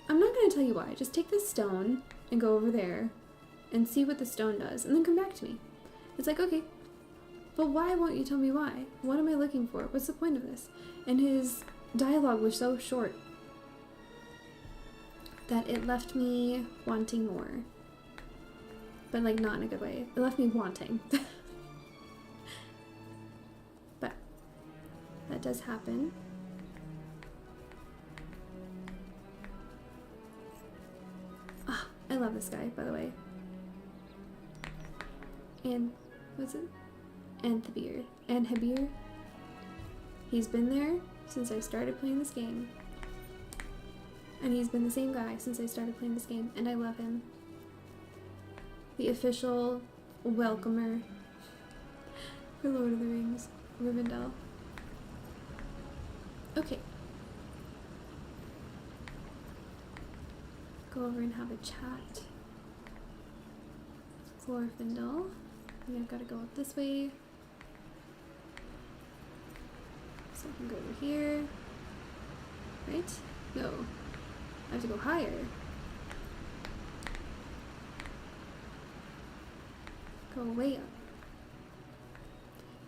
I'm not going to tell you why. Just take this stone and go over there and see what the stone does, and then come back to me. It's like, okay. But why won't you tell me why? What am I looking for? What's the point of this? And his dialogue was so short that it left me wanting more. But like not in a good way. It left me wanting. But that does happen. Ah, I love this guy, by the way. And what's it? Anthebir. He's been there since I started playing this game. And he's been the same guy since I started playing this game, and I love him. The official welcomer for Lord of the Rings, Rivendell. Okay. Go over and have a chat. Glorfindel. I think I've got to go up this way. So I can go over here. Right? No. I have to go higher. Go way up.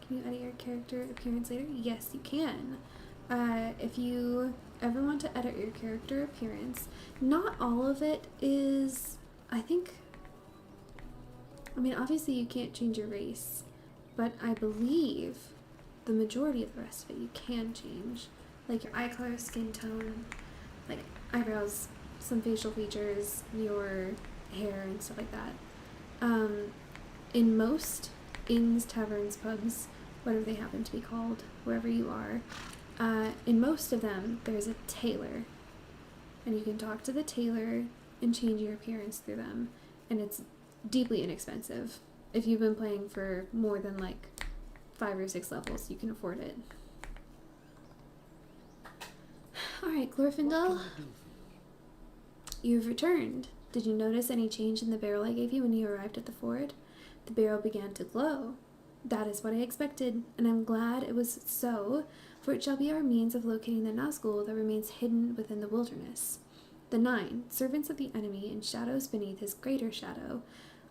Can you edit your character appearance later? Yes, you can. If you ever want to edit your character appearance, not all of it is, I mean, obviously you can't change your race, but I believe the majority of the rest of it you can change. Like your eye color, skin tone, like eyebrows, some facial features, your hair and stuff like that. In most inns, taverns, pubs, whatever they happen to be called, wherever you are, in most of them there's a tailor. And you can talk to the tailor and change your appearance through them. And it's deeply inexpensive. If you've been playing for more than like 5 or 6 levels, you can afford it. Alright, Glorfindel. You've returned. Did you notice any change in the barrel I gave you when you arrived at the ford? The barrel began to glow. That is what I expected, and I'm glad it was so, for it shall be our means of locating the Nazgul that remains hidden within the wilderness. The 9, servants of the enemy and shadows beneath his greater shadow,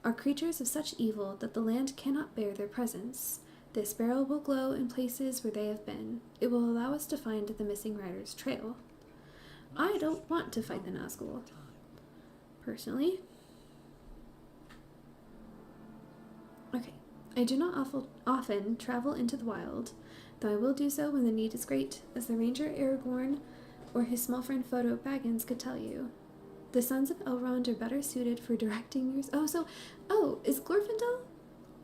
are creatures of such evil that the land cannot bear their presence. This barrel will glow in places where they have been. It will allow us to find the missing rider's trail. I don't want to fight the Nazgul, personally. Okay, I do not often travel into the wild, though I will do so when the need is great, as the ranger Aragorn or his small friend Frodo Baggins could tell you. The sons of Elrond are better suited for directing your... is Glorfindel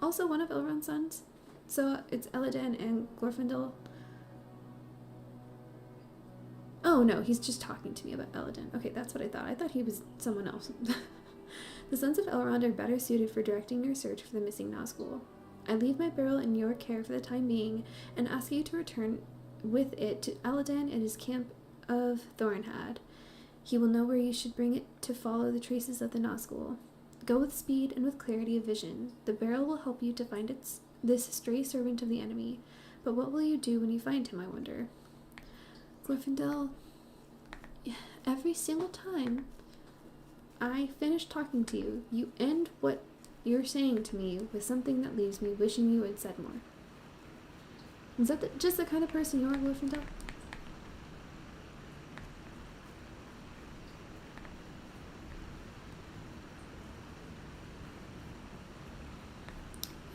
also one of Elrond's sons? So it's Elladan and Glorfindel. Oh no, he's just talking to me about Elladan. Okay, that's what I thought. I thought he was someone else. The sons of Elrond are better suited for directing your search for the missing Nazgul. I leave my barrel in your care for the time being, and ask you to return with it to Elladan at his camp of Thornhad. He will know where you should bring it to follow the traces of the Nazgul. Go with speed and with clarity of vision. The barrel will help you to find this stray servant of the enemy. But what will you do when you find him, I wonder? Glorfindel, every single time I finish talking to you, you end what you're saying to me with something that leaves me wishing you had said more. Is that just the kind of person you are, Glorfindel?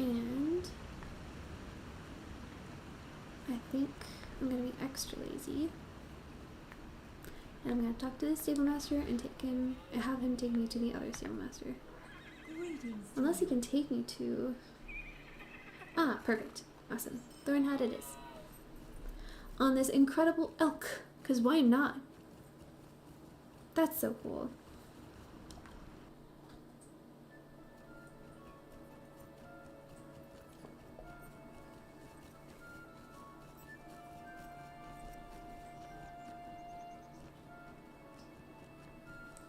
And I think I'm going to be extra lazy. And I'm going to talk to the stable master and have him take me to the other stable master. Unless he can take me to... perfect. Awesome. Thornhad it is. On this incredible elk, because why not? That's so cool.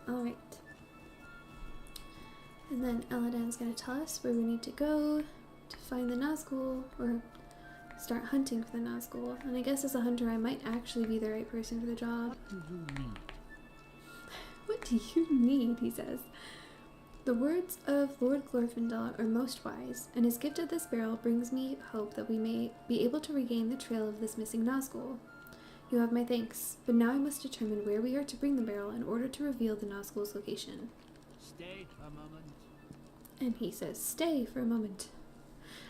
Alright. And then Elladan's going to tell us where we need to go to find the Nazgul, or start hunting for the Nazgul. And I guess as a hunter I might actually be the right person for the job. What do you need? He says. The words of Lord Glorfindel are most wise, and his gift of this barrel brings me hope that we may be able to regain the trail of this missing Nazgul. You have my thanks, but now I must determine where we are to bring the barrel in order to reveal the Nazgul's location. Stay a moment. And he says, stay for a moment.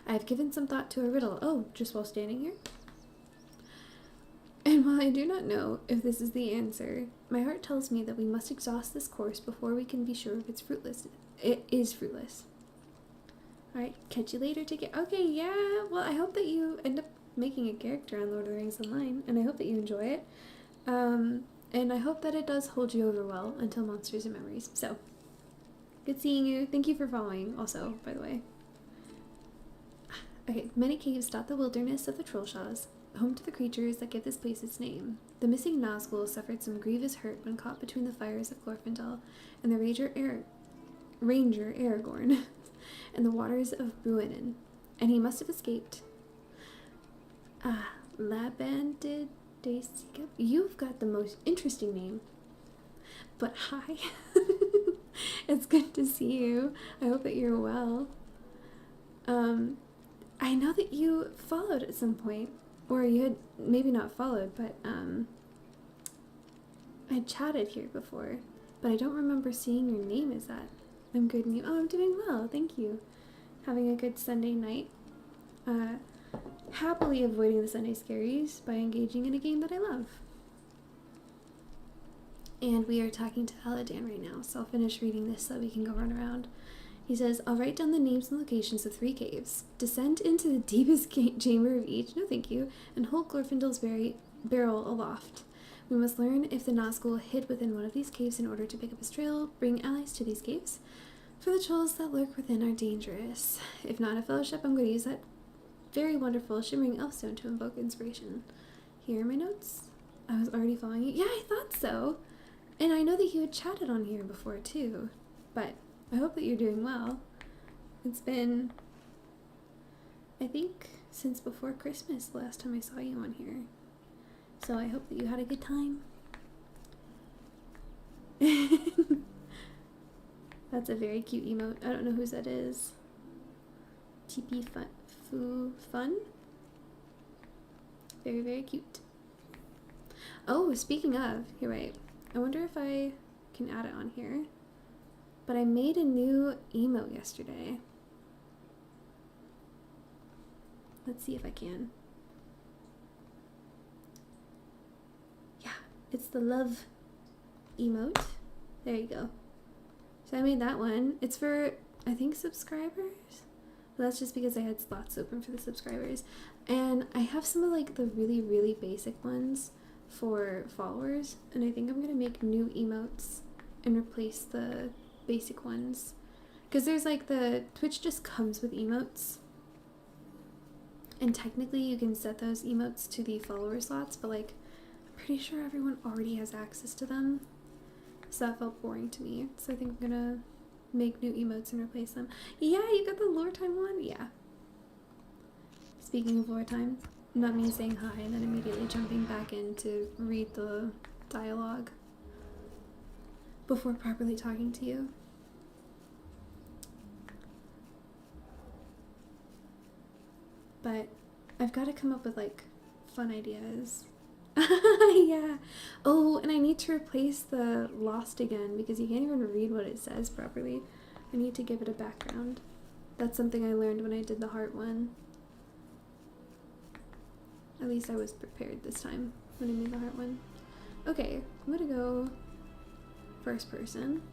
I have given some thought to a riddle. Oh, just while standing here? And while I do not know if this is the answer, my heart tells me that we must exhaust this course before we can be sure if it's fruitless. It is fruitless. Alright, catch you later. Take it. Okay, yeah. Well, I hope that you end up making a character on Lord of the Rings Online, and I hope that you enjoy it. And I hope that it does hold you over well until Monsters and Memories. So, good seeing you. Thank you for following also, by the way. Okay, many caves dot the wilderness of the Trollshaws, home to the creatures that give this place its name. The missing Nazgul suffered some grievous hurt when caught between the fires of Glorfindel and the Ranger Aragorn and the waters of Bruinen, and he must have escaped. Labandid Daysika. You've got the most interesting name. But hi. It's good to see you. I hope that you're well. I know that you followed at some point, or you had maybe not followed, but I chatted here before, but I don't remember seeing your name as that. I'm good and you. Oh, I'm doing well, thank you. Having a good Sunday night. Happily avoiding the Sunday scaries by engaging in a game that I love. And we are talking to Elladan right now, so I'll finish reading this so that we can go run around. He says, I'll write down the names and locations of 3 caves. Descend into the deepest chamber of each, no thank you, and hold Glorfindel's barrel aloft. We must learn if the Nazgul hid within one of these caves in order to pick up his trail, bring allies to these caves, for the trolls that lurk within are dangerous. If not a fellowship, I'm going to use that very wonderful shimmering elfstone to invoke inspiration. Here are my notes. I was already following you. Yeah, I thought so. And I know that you had chatted on here before too, but I hope that you're doing well. It's been, I think, since before Christmas the last time I saw you on here. So I hope that you had a good time. That's a very cute emote. I don't know whose that is. TP fun. Very, very cute. Oh, speaking of, you're right. I wonder if I can add it on here. But I made a new emote yesterday. Let's see if I can. Yeah, it's the love emote. There you go. So I made that one. It's for, I think, subscribers. But that's just because I had slots open for the subscribers. And I have some of like the really, really basic ones for followers. And I think I'm going to make new emotes and replace the basic ones. Because there's like the, Twitch just comes with emotes. And technically you can set those emotes to the follower slots, but like, I'm pretty sure everyone already has access to them. So that felt boring to me. So I think I'm gonna make new emotes and replace them. Yeah, you got the lore time one? Yeah. Speaking of lore time, not me saying hi and then immediately jumping back in to read the dialogue before properly talking to you. But I've got to come up with like fun ideas. Yeah. Oh, and I need to replace the lost again because you can't even read what it says properly. I need to give it a background. That's something I learned when I did the heart one. At least I was prepared this time when I made the heart one. Okay, I'm gonna go first person.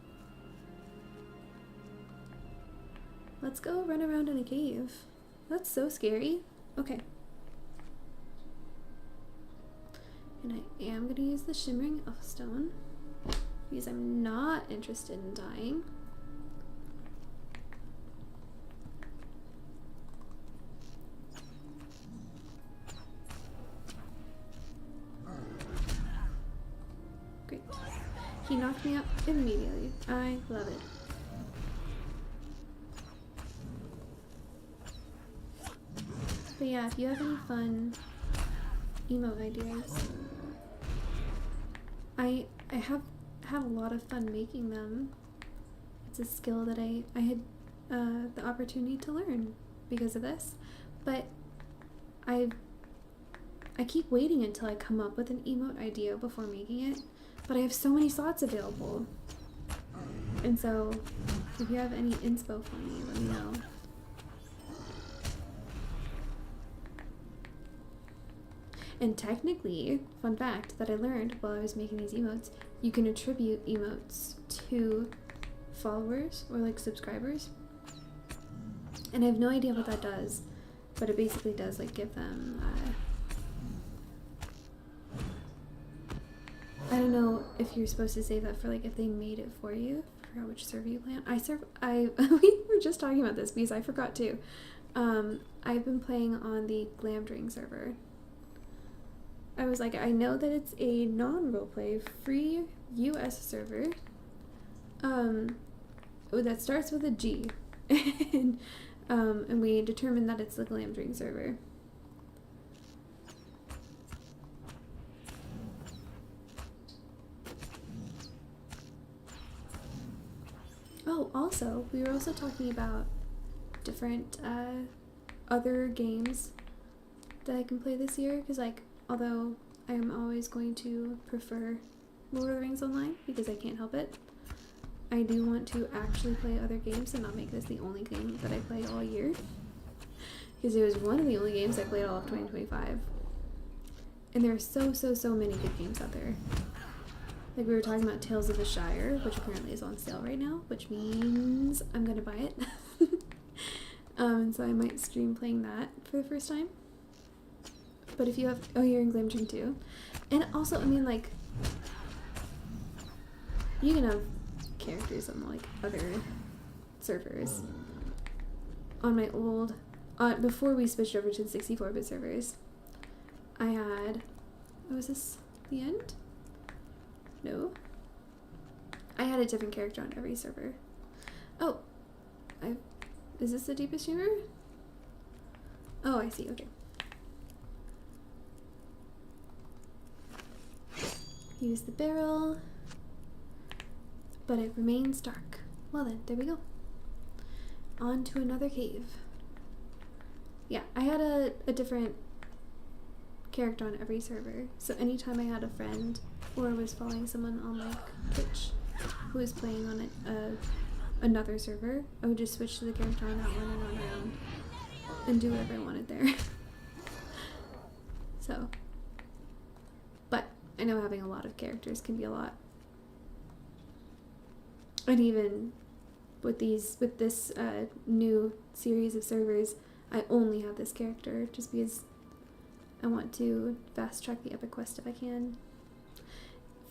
Let's go run around in a cave. That's so scary. Okay. And I am going to use the Shimmering Elfstone because I'm not interested in dying. Great. He knocked me out immediately. I love it. But yeah, if you have any fun emote ideas, I have had a lot of fun making them. It's a skill that I had the opportunity to learn because of this, but I keep waiting until I come up with an emote idea before making it, but I have so many slots available, and so if you have any inspo for me, let me know. And technically, fun fact that I learned while I was making these emotes, you can attribute emotes to followers or like subscribers. And I have no idea what that does, but it basically does like give them, I don't know if you're supposed to save that for like if they made it for you. I forgot which server you play on. We were just talking about this because I forgot too. I've been playing on the Glamdring server. I was like, I know that it's a non-roleplay, free US server that starts with a G. And we determined that it's the Glamdring server. Oh, also, we were also talking about different other games that I can play this year, because like, although I am always going to prefer Lord of the Rings Online because I can't help it, I do want to actually play other games and not make this the only game that I play all year. Because it was one of the only games I played all of 2025. And there are so many good games out there. Like we were talking about Tales of the Shire, which apparently is on sale right now, which means I'm gonna buy it. So I might stream playing that for the first time. But if you have, oh, you're in Glamdring too. And also, I mean, like, you can have characters on, like, other servers. On my old, before we switched over to the 64-bit servers, I had, oh, was this the end? No. I had a different character on every server. Oh, is this the deepest chamber? Oh, I see, okay. Use the barrel, but it remains dark. Well then, there we go. On to another cave. Yeah, I had a different character on every server, so anytime I had a friend or was following someone on like Twitch who was playing on another server, I would just switch to the character on that one and run around and do whatever I wanted there. So, but I know having a lot of characters can be a lot. And even with this new series of servers, I only have this character just because I want to fast track the epic quest if I can.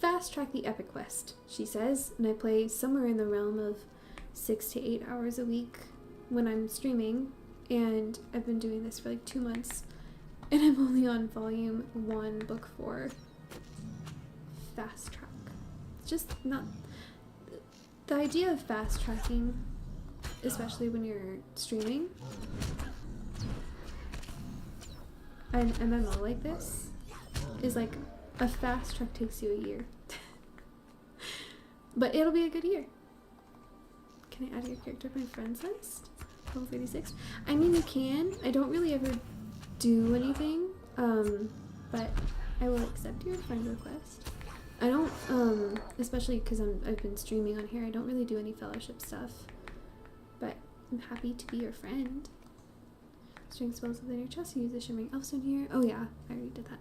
Fast track the epic quest, she says, and I play somewhere in the realm of 6 to 8 hours a week when I'm streaming, and I've been doing this for like 2 months, and I'm only on volume 1, book 4. Fast track. It's just not... The idea of fast tracking, especially when you're streaming, an MMO like this, is like a fast track takes you a year. But it'll be a good year. Can I add your character to my friends list? Level 36. I mean, you can. I don't really ever do anything, but I will accept your friend request. I don't, especially because I've been streaming on here, I don't really do any fellowship stuff, but I'm happy to be your friend. String spells within your chest, you use the shimmering elfstone here. Oh yeah, I already did that.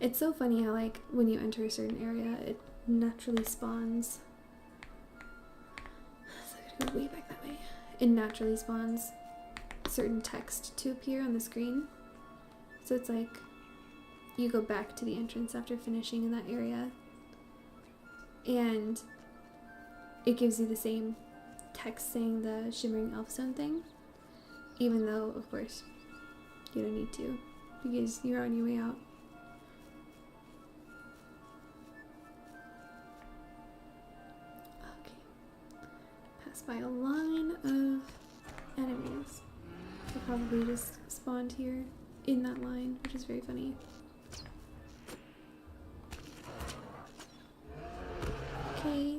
It's so funny how, like, when you enter a certain area, it naturally spawns. So I gotta go way back that way. It naturally spawns certain text to appear on the screen. So it's like you go back to the entrance after finishing in that area, and it gives you the same text saying the shimmering elfstone thing, even though, of course, you don't need to because you're on your way out. By a line of enemies. They probably just spawned here in that line, which is very funny. Okay.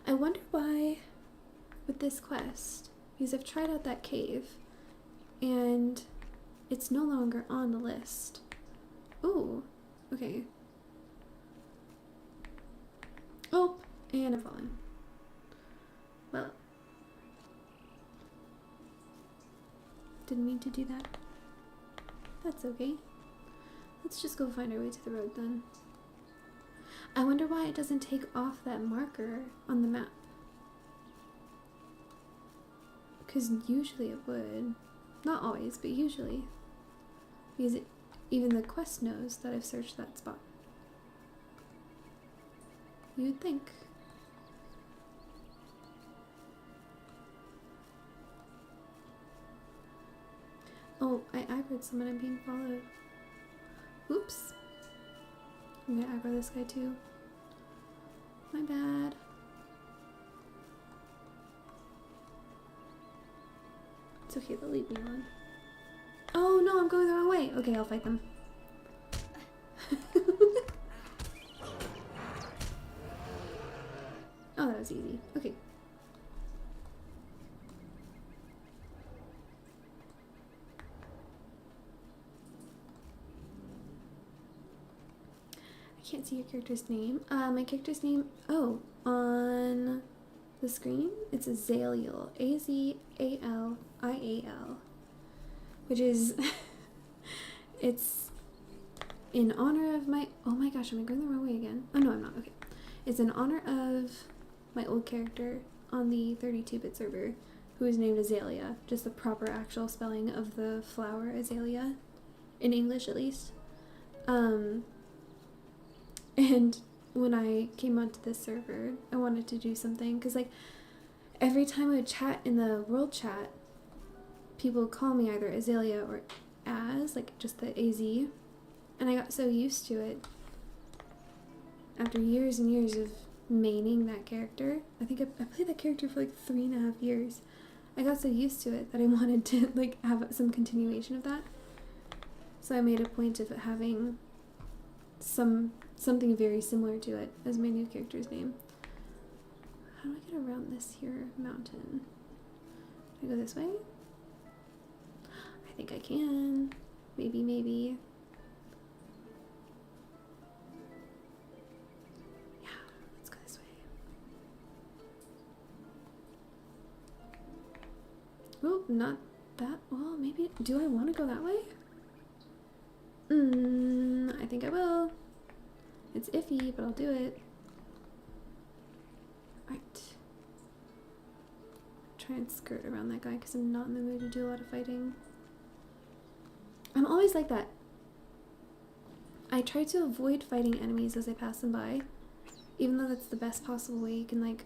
I wonder why with this quest, because I've tried out that cave and it's no longer on the list. Ooh, okay. Oh! And I've fallen. Well, didn't mean to do that. That's okay. Let's just go find our way to the road then. I wonder why it doesn't take off that marker on the map. Because usually it would. Not always, but usually. Because even the quest knows that I've searched that spot. You'd think. Oh, I aggroed someone. I'm being followed. Oops. I'm gonna aggro this guy too. My bad. It's okay, they'll leave me alone. Oh no, I'm going the wrong way. Okay, I'll fight them. Oh, that was easy. Okay. I can't see your character's name. My character's name, oh, on the screen, it's Azaliel. Azalial. Which is, it's in honor of my, oh my gosh, am I going the wrong way again? Oh no, I'm not, okay. It's in honor of my old character on the 32-bit server, who is named Azalea, just the proper actual spelling of the flower azalea, in English at least. And when I came onto this server, I wanted to do something, because like every time I would chat in the world chat, people would call me either Azalea or Az, like just the AZ, and I got so used to it after years and years of maining that character. I think I played that character for like 3.5 years. I got so used to it that I wanted to like have some continuation of that. So I made a point of having something very similar to it as my new character's name. How do I get around this here mountain? Can I go this way? I think I can. Maybe. Yeah, let's go this way. Oh, not that. Well, maybe. Do I want to go that way? I think I will. It's iffy, but I'll do it. Right. Try and skirt around that guy because I'm not in the mood to do a lot of fighting. I'm always like that. I try to avoid fighting enemies as I pass them by, even though that's the best possible way you can, like,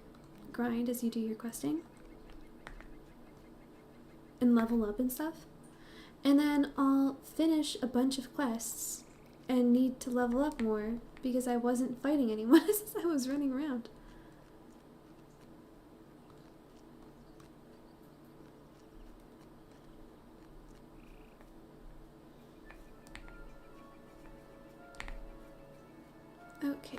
grind as you do your questing and level up and stuff. And then I'll finish a bunch of quests and need to level up more because I wasn't fighting anyone as I was running around. Okay.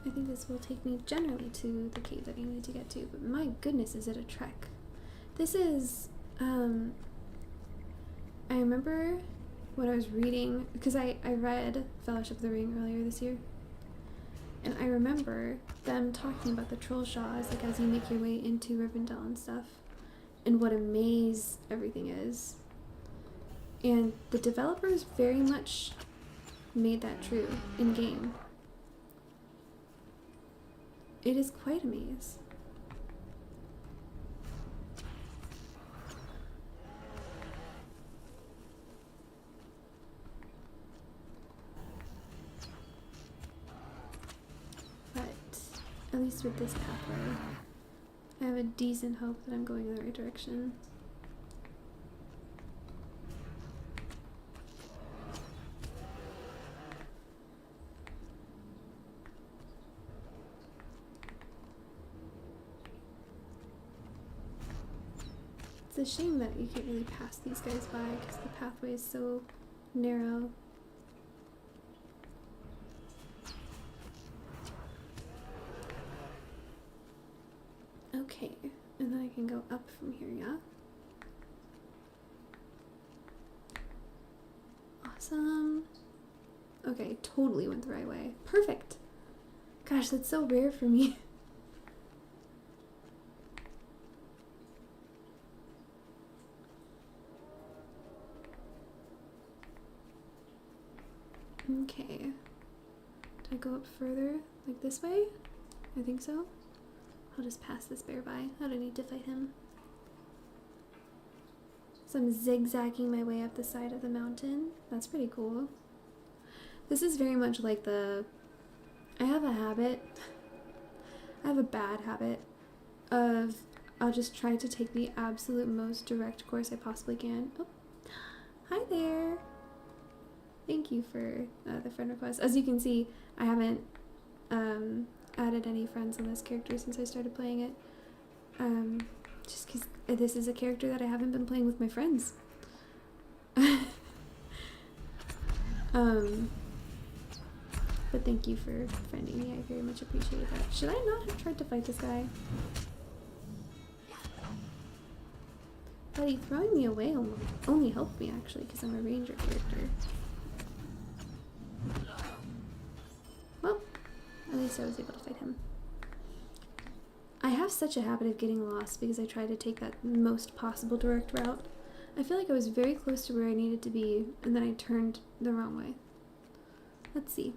I think this will take me generally to the cave that I need to get to, but my goodness, is it a trek. This is, I remember when I was reading, because I read Fellowship of the Ring earlier this year, and I remember them talking about the Trollshaws, like as you make your way into Rivendell and stuff, and what a maze everything is. And the developers very much made that true in game. It is quite a maze. But at least with this pathway, I have a decent hope that I'm going in the right direction. It's a shame that you can't really pass these guys by because the pathway is so narrow. Okay, and then I can go up from here, yeah? Awesome. Okay, totally went the right way. Perfect. Gosh, that's so rare for me. Okay. Do I go up further? Like this way? I think so. I'll just pass this bear by. I don't need to fight him. So I'm zigzagging my way up the side of the mountain. That's pretty cool. This is very much like the... I have a habit. I have a bad habit of... I'll just try to take the absolute most direct course I possibly can. Oh, hi there. Thank you for the friend request. As you can see, I haven't added any friends on this character since I started playing it. Just because this is a character that I haven't been playing with my friends. But thank you for friending me. I very much appreciate that. Should I not have tried to fight this guy? Buddy, throwing me away only helped me actually because I'm a ranger character. Well, at least I was able to fight him. I have such a habit of getting lost because I try to take that most possible direct route. I feel like I was very close to where I needed to be, and then I turned the wrong way. Let's see.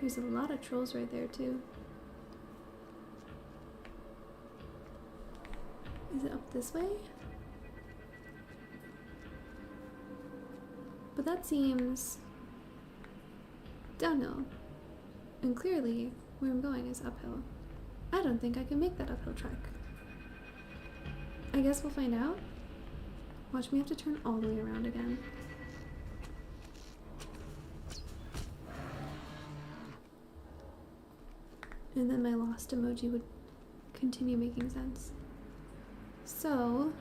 There's a lot of trolls right there, too. Is it up this way? But that seems downhill. And clearly, where I'm going is uphill. I don't think I can make that uphill trek. I guess we'll find out. Watch me have to turn all the way around again. And then my lost emoji would continue making sense. So,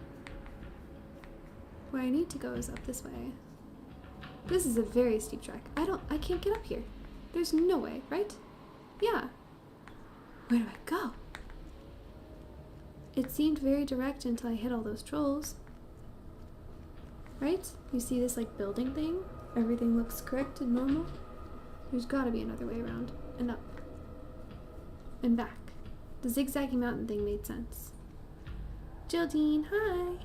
where I need to go is up this way. This is a very steep trek. I can't get up here. There's no way, right? Yeah. Where do I go? It seemed very direct until I hit all those trolls. Right? You see this like building thing? Everything looks correct and normal. There's gotta be another way around. And up. And back. The zigzaggy mountain thing made sense. Geraldine, hi!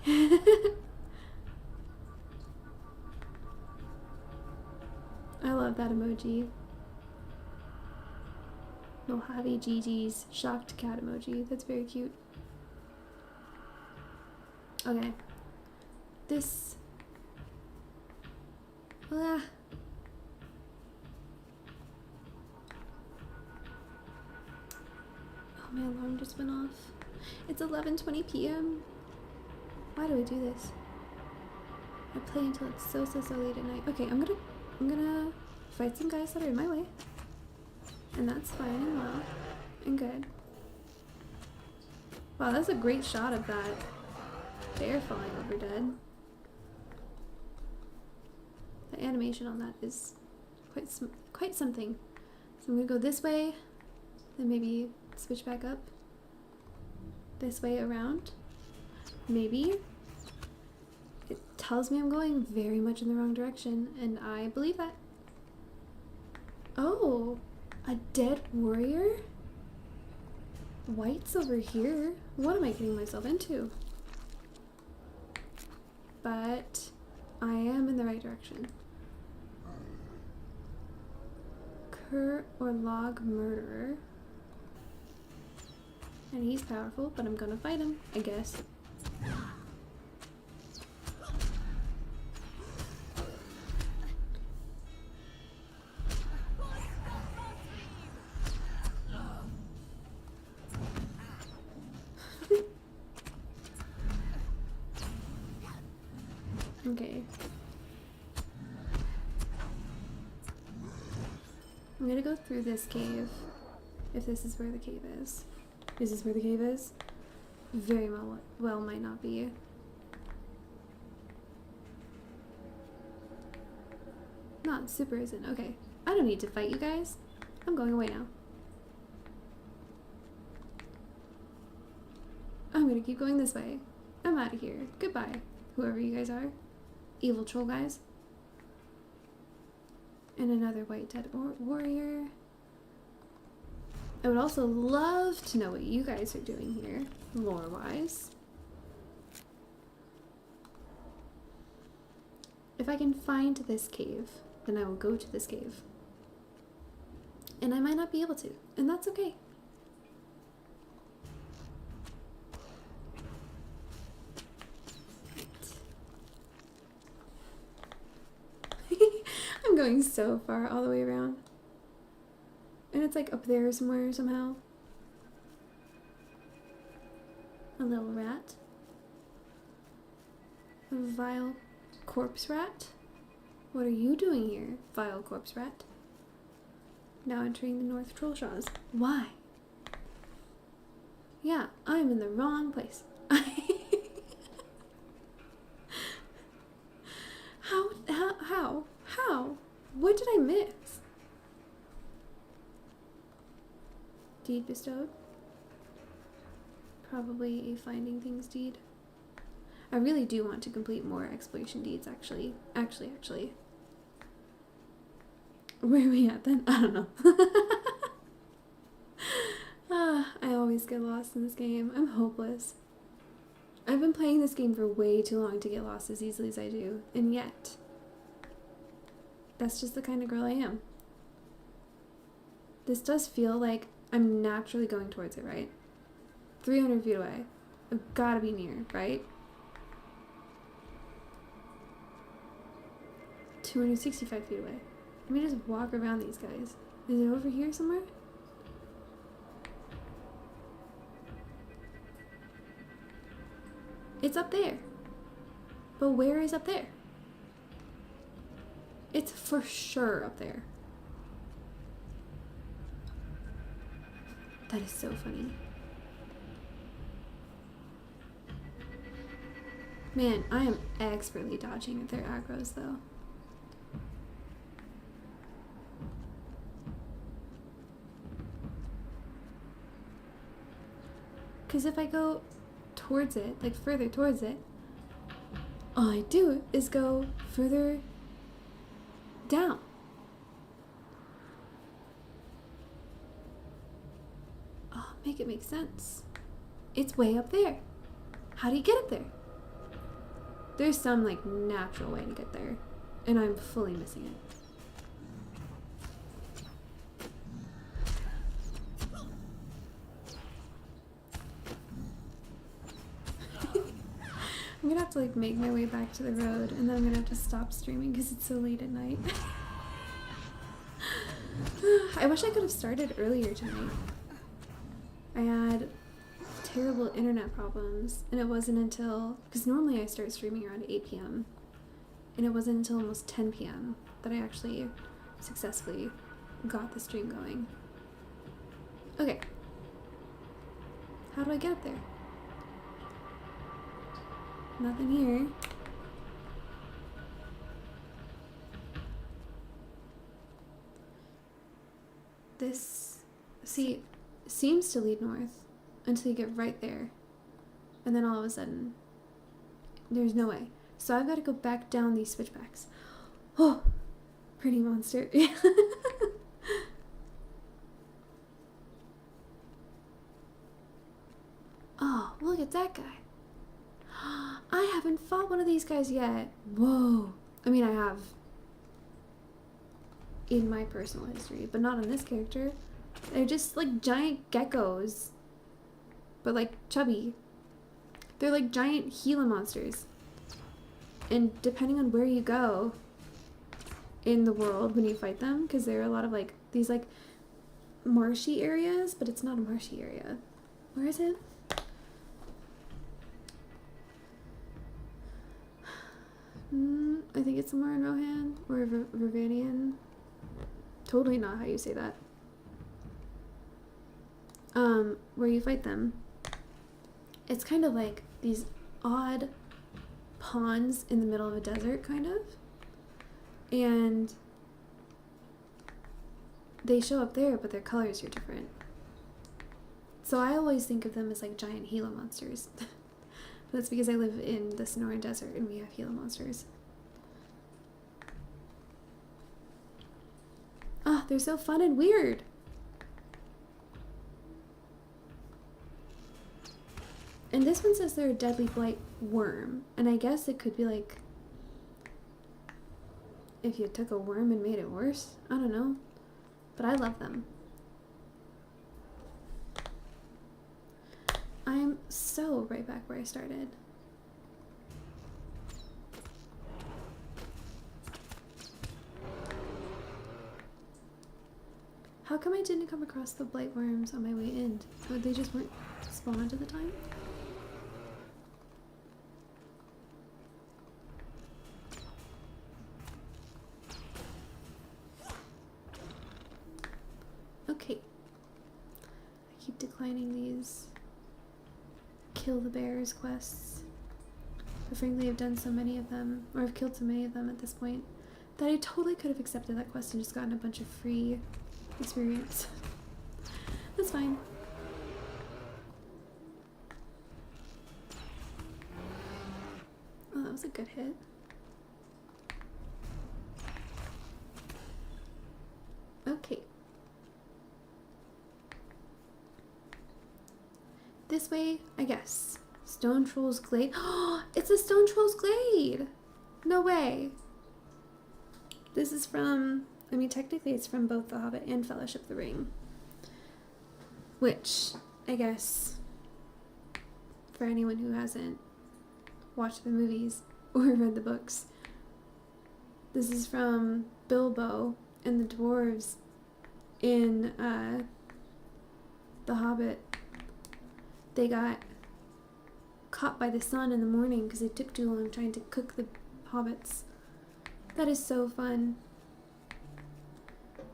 I love that emoji. Mojave Gigi's shocked cat emoji. That's very cute. Okay. This... Ah. Oh, my alarm just went off. It's 11:20 p.m. Why do I do this? I play until it's so late at night. Okay, I'm gonna fight some guys that are in my way. And that's fine and well. And good. Wow, that's a great shot of that bear falling over dead. The animation on that is quite something. So I'm gonna go this way, then maybe switch back up. This way around. Maybe. It tells me I'm going very much in the wrong direction, and I believe that. Oh, a dead warrior? White's over here. What am I getting myself into? But I am in the right direction. Cur or log murderer. And he's powerful, but I'm gonna fight him, I guess. Okay. I'm gonna go through this cave, if this is where the cave is. Is this where the cave is? Very well might not be. Not super isn't. Okay. I don't need to fight you guys. I'm going away now. I'm gonna keep going this way. I'm out of here. Goodbye, whoever you guys are. Evil troll guys. And another white dead warrior. I would also love to know what you guys are doing here, lore-wise. If I can find this cave, then I will go to this cave. And I might not be able to, and that's okay. I'm going so far all the way around. And it's like up there somewhere somehow. A little rat. A vile corpse rat? What are you doing here, vile corpse rat? Now entering the North Trollshaws. Why? Yeah, I'm in the wrong place. How? What did I miss? Deed bestowed? Probably a finding things deed. I really do want to complete more exploration deeds, actually. Actually. Where are we at then? I don't know. I always get lost in this game. I'm hopeless. I've been playing this game for way too long to get lost as easily as I do, and yet, that's just the kind of girl I am. This does feel like I'm naturally going towards it, right? 300 feet away. I've gotta be near, right? 265 feet away. Let me just walk around these guys. Is it over here somewhere? It's up there. But where is up there? It's for sure up there. That is so funny. Man, I am expertly dodging their aggros though. Because if I go towards it, like further towards it, all I do is go further down. Oh, make it make sense. It's way up there. How do you get up there? There's some like natural way to get there, and I'm fully missing it. I'm gonna have to like make my way back to the road, and then I'm gonna have to stop streaming because it's so late at night. I wish I could have started earlier tonight. I had terrible internet problems, and it wasn't until, because normally I start streaming around 8 p.m. and it wasn't until almost 10 p.m. that I actually successfully got the stream going. Okay. How do I get up there? Nothing here. This, see, seems to lead north until you get right there. And then all of a sudden, there's no way. So I've got to go back down these switchbacks. Oh, pretty monster. Oh, look at that guy. I haven't fought one of these guys yet. Whoa. I mean, I have in my personal history, but not on this character. They're just like giant geckos, but like chubby. They're like giant Gila monsters. And depending on where you go in the world when you fight them, because there are a lot of like these like marshy areas, but it's not a marshy area. Where is it? I think it's somewhere in Rohan or Rivendell. Totally not how you say that. Where you fight them. It's kind of like these odd ponds in the middle of a desert, kind of. And they show up there, but their colors are different. So I always think of them as like giant Gila monsters. That's because I live in the Sonoran Desert and we have Gila monsters. Ah, they're so fun and weird. And this one says they're a deadly blight worm. And I guess it could be like if you took a worm and made it worse. I don't know. But I love them. I'm so right back where I started. How come I didn't come across the blight worms on my way in? Or they just weren't spawned at the time? Okay. I keep declining these kill the bears quests. But frankly, I've done so many of them, or I've killed so many of them at this point, that I totally could have accepted that quest and just gotten a bunch of free experience. That's fine. Oh, that was a good hit. Okay. This way, I guess. Stone Troll's Glade. Oh, it's a Stone Troll's Glade! No way. This is from, I mean, technically it's from both The Hobbit and Fellowship of the Ring. Which, I guess, for anyone who hasn't watched the movies or read the books, this is from Bilbo and the dwarves in The Hobbit. They got caught by the sun in the morning because they took too long trying to cook the hobbits. That is so fun.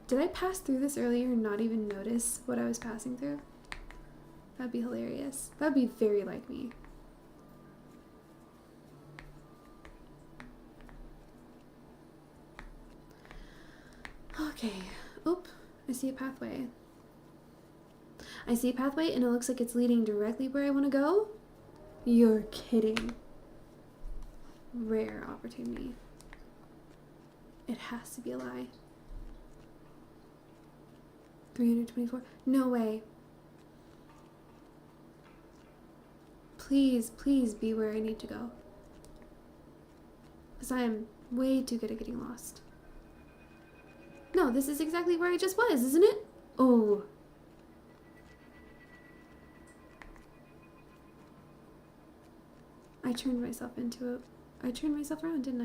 Did I pass through this earlier and not even notice what I was passing through? That'd be hilarious. That'd be very like me. Okay. Oop. I see a pathway. I see a pathway and it looks like it's leading directly where I want to go. You're kidding. Rare opportunity. It has to be a lie. 324? No way. Please, please be where I need to go. Because I am way too good at getting lost. No, this is exactly where I just was, isn't it? Oh. I turned myself into I turned myself around, didn't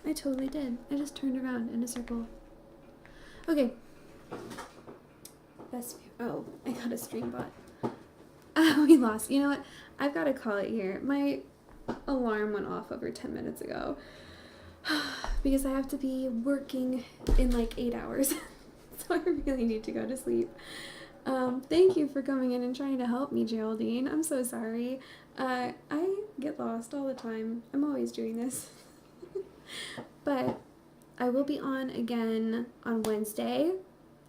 I? I totally did. I just turned around in a circle. Okay. Best view. Oh, I got a stream bot. We lost. You know what? I've got to call it here. My alarm went off over 10 minutes ago. Because I have to be working in like 8 hours. So I really need to go to sleep. Thank you for coming in and trying to help me, Geraldine. I'm so sorry. I get lost all the time. I'm always doing this. But I will be on again on Wednesday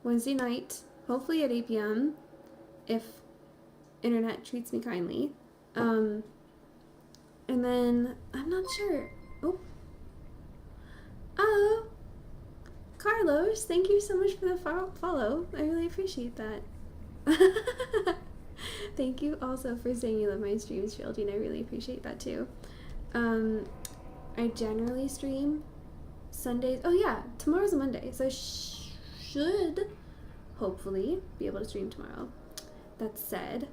night, hopefully at 8 p.m. if internet treats me kindly. And then I'm not sure. Oh, Carlos, thank you so much for the follow. I really appreciate that. Thank you also for saying you love my streams, Geraldine. I really appreciate that too. I generally stream Sundays. Oh yeah, tomorrow's a Monday, so I should hopefully be able to stream tomorrow. That said,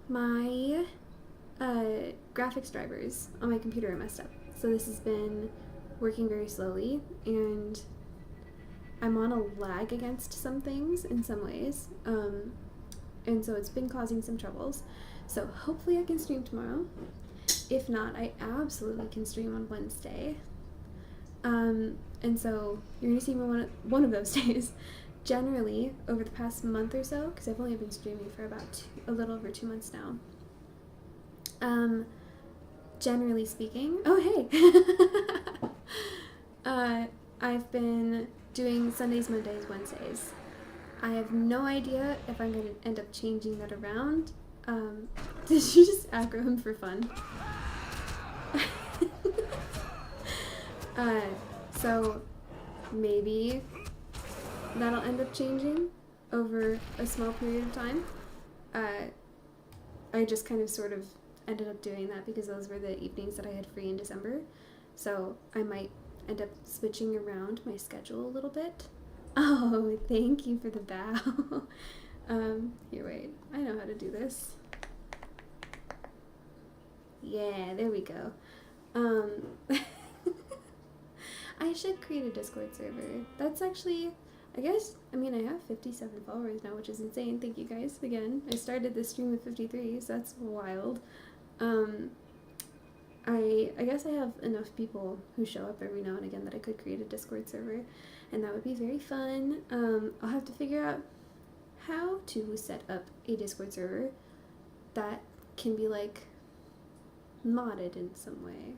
my graphics drivers on my computer are messed up, so this has been working very slowly, and I'm on a lag against some things in some ways, and so it's been causing some troubles. So hopefully I can stream tomorrow. If not, I absolutely can stream on Wednesday. And so you're going to see me one of those days. Generally, over the past month or so, because I've only been streaming for about a little over 2 months now. Generally speaking, oh hey! I've been doing Sundays, Mondays, Wednesdays. I have no idea if I'm going to end up changing that around. Did you just aggro him for fun? So maybe that'll end up changing over a small period of time. I just kind of sort of ended up doing that because those were the evenings that I had free in December. So I might end up switching around my schedule a little bit. Oh, thank you for the bow. Here, wait. I know how to do this. Yeah, there we go. I should create a Discord server. That's actually, I have 57 followers now, which is insane. Thank you guys again. I started this stream with 53, so that's wild. I guess I have enough people who show up every now and again that I could create a Discord server, and that would be very fun. I'll have to figure out how to set up a Discord server that can be like modded in some way,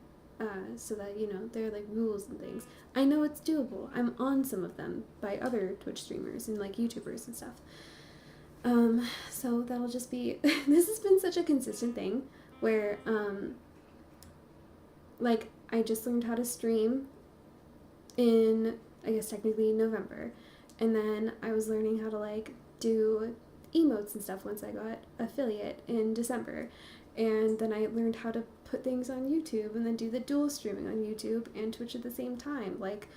so that, you know, there are like rules and things. I know it's doable. I'm on some of them by other Twitch streamers and like YouTubers and stuff. So that'll just be, this has been such a consistent thing where, like, I just learned how to stream in, I guess technically November, and then I was learning how to like do emotes and stuff once I got affiliate in December, and then I learned how to put things on YouTube and then do the dual streaming on YouTube and Twitch at the same time, like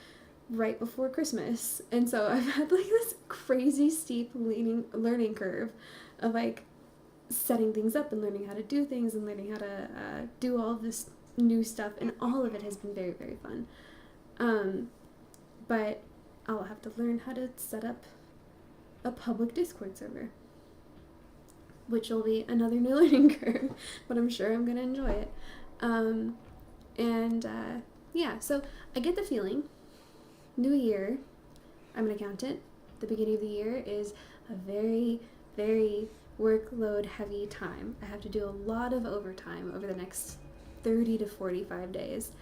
right before Christmas. And so I've had like this crazy steep learning curve of like setting things up and learning how to do things and learning how to do all of this new stuff, and all of it has been very, very fun. But I'll have to learn how to set up a public Discord server, which will be another new learning curve, but I'm sure I'm gonna enjoy it. Yeah, so I get the feeling, new year, I'm an accountant, the beginning of the year is a very, very workload heavy time. I have to do a lot of overtime over the next 30 to 45 days.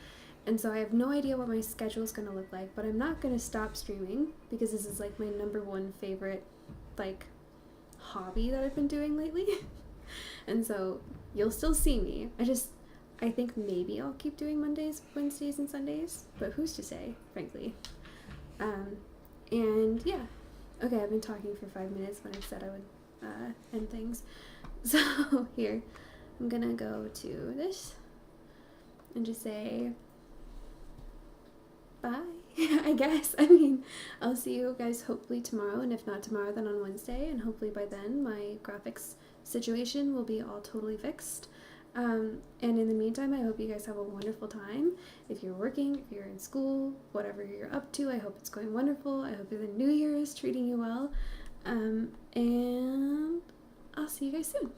And so I have no idea what my schedule is going to look like, but I'm not going to stop streaming because this is like my number one favorite like hobby that I've been doing lately. And so you'll still see me. I think maybe I'll keep doing Mondays, Wednesdays, and Sundays, but who's to say, frankly. And yeah. Okay, I've been talking for 5 minutes when I said I would end things. So here, I'm gonna go to this and just say bye, I guess. I mean, I'll see you guys hopefully tomorrow, and if not tomorrow, then on Wednesday, and hopefully by then my graphics situation will be all totally fixed. And in the meantime, I hope you guys have a wonderful time. If you're working, if you're in school, whatever you're up to, I hope it's going wonderful. I hope the new year is treating you well. And I'll see you guys soon.